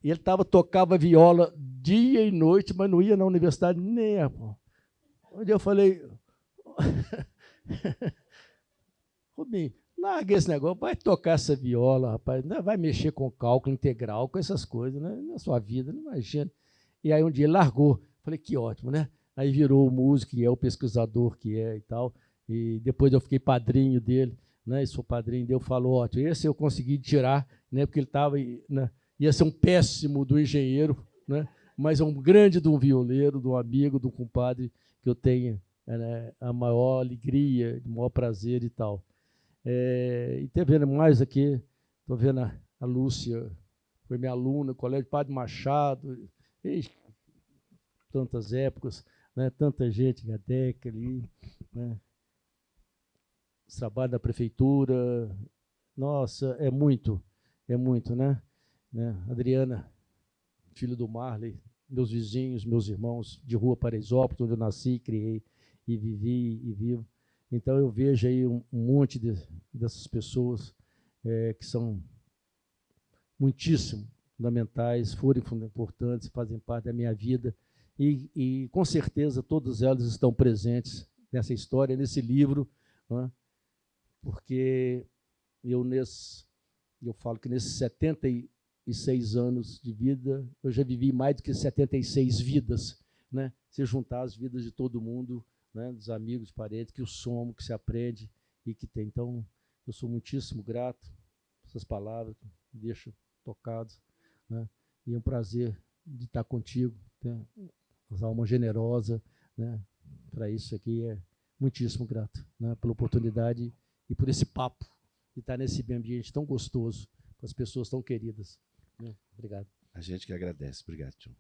Ele tocava viola dia e noite, mas não ia na universidade nem a pau. Onde eu falei, Rubinho, larga esse negócio, vai tocar essa viola, rapaz, vai mexer com cálculo integral, com essas coisas, né? Na sua vida, não imagina. E aí um dia ele largou. Falei, que ótimo, né? Aí virou o músico, que é o pesquisador que é e tal. E depois eu fiquei padrinho dele, né? E sou padrinho dele, eu falo, ótimo, esse eu consegui tirar, né? Porque ele estava, né? Ia ser um péssimo do engenheiro, né? Mas é um grande de um violeiro, de um amigo, de um compadre que eu tenho, né? A maior alegria, o maior prazer e tal. E estou vendo mais aqui, estou vendo a Lúcia, foi minha aluna, Colégio Padre Machado, tantas épocas, né? Tanta gente, Gadeca ali, né? Esse trabalho da prefeitura, nossa, é muito, né? Adriana, filho do Marley, meus vizinhos, meus irmãos de Rua Paraisópolis, onde eu nasci, criei e vivi e vivo. Então eu vejo aí um monte dessas pessoas que são muitíssimo fundamentais, foram importantes, fazem parte da minha vida e com certeza todas elas estão presentes nessa história, nesse livro, né? Porque eu falo que nesses 76 anos de vida, eu já vivi mais do que 76 vidas, né? Se juntar as vidas de todo mundo, né? Dos amigos, parentes, que o somos, que se aprende e que tem. Então, eu sou muitíssimo grato por essas palavras, me deixam tocados, né? E é um prazer de estar contigo, né? Uma alma generosa, né? Para isso aqui é muitíssimo grato, né? Pela oportunidade e por esse papo, de estar nesse ambiente tão gostoso, com as pessoas tão queridas. Obrigado. A gente que agradece. Obrigado, John.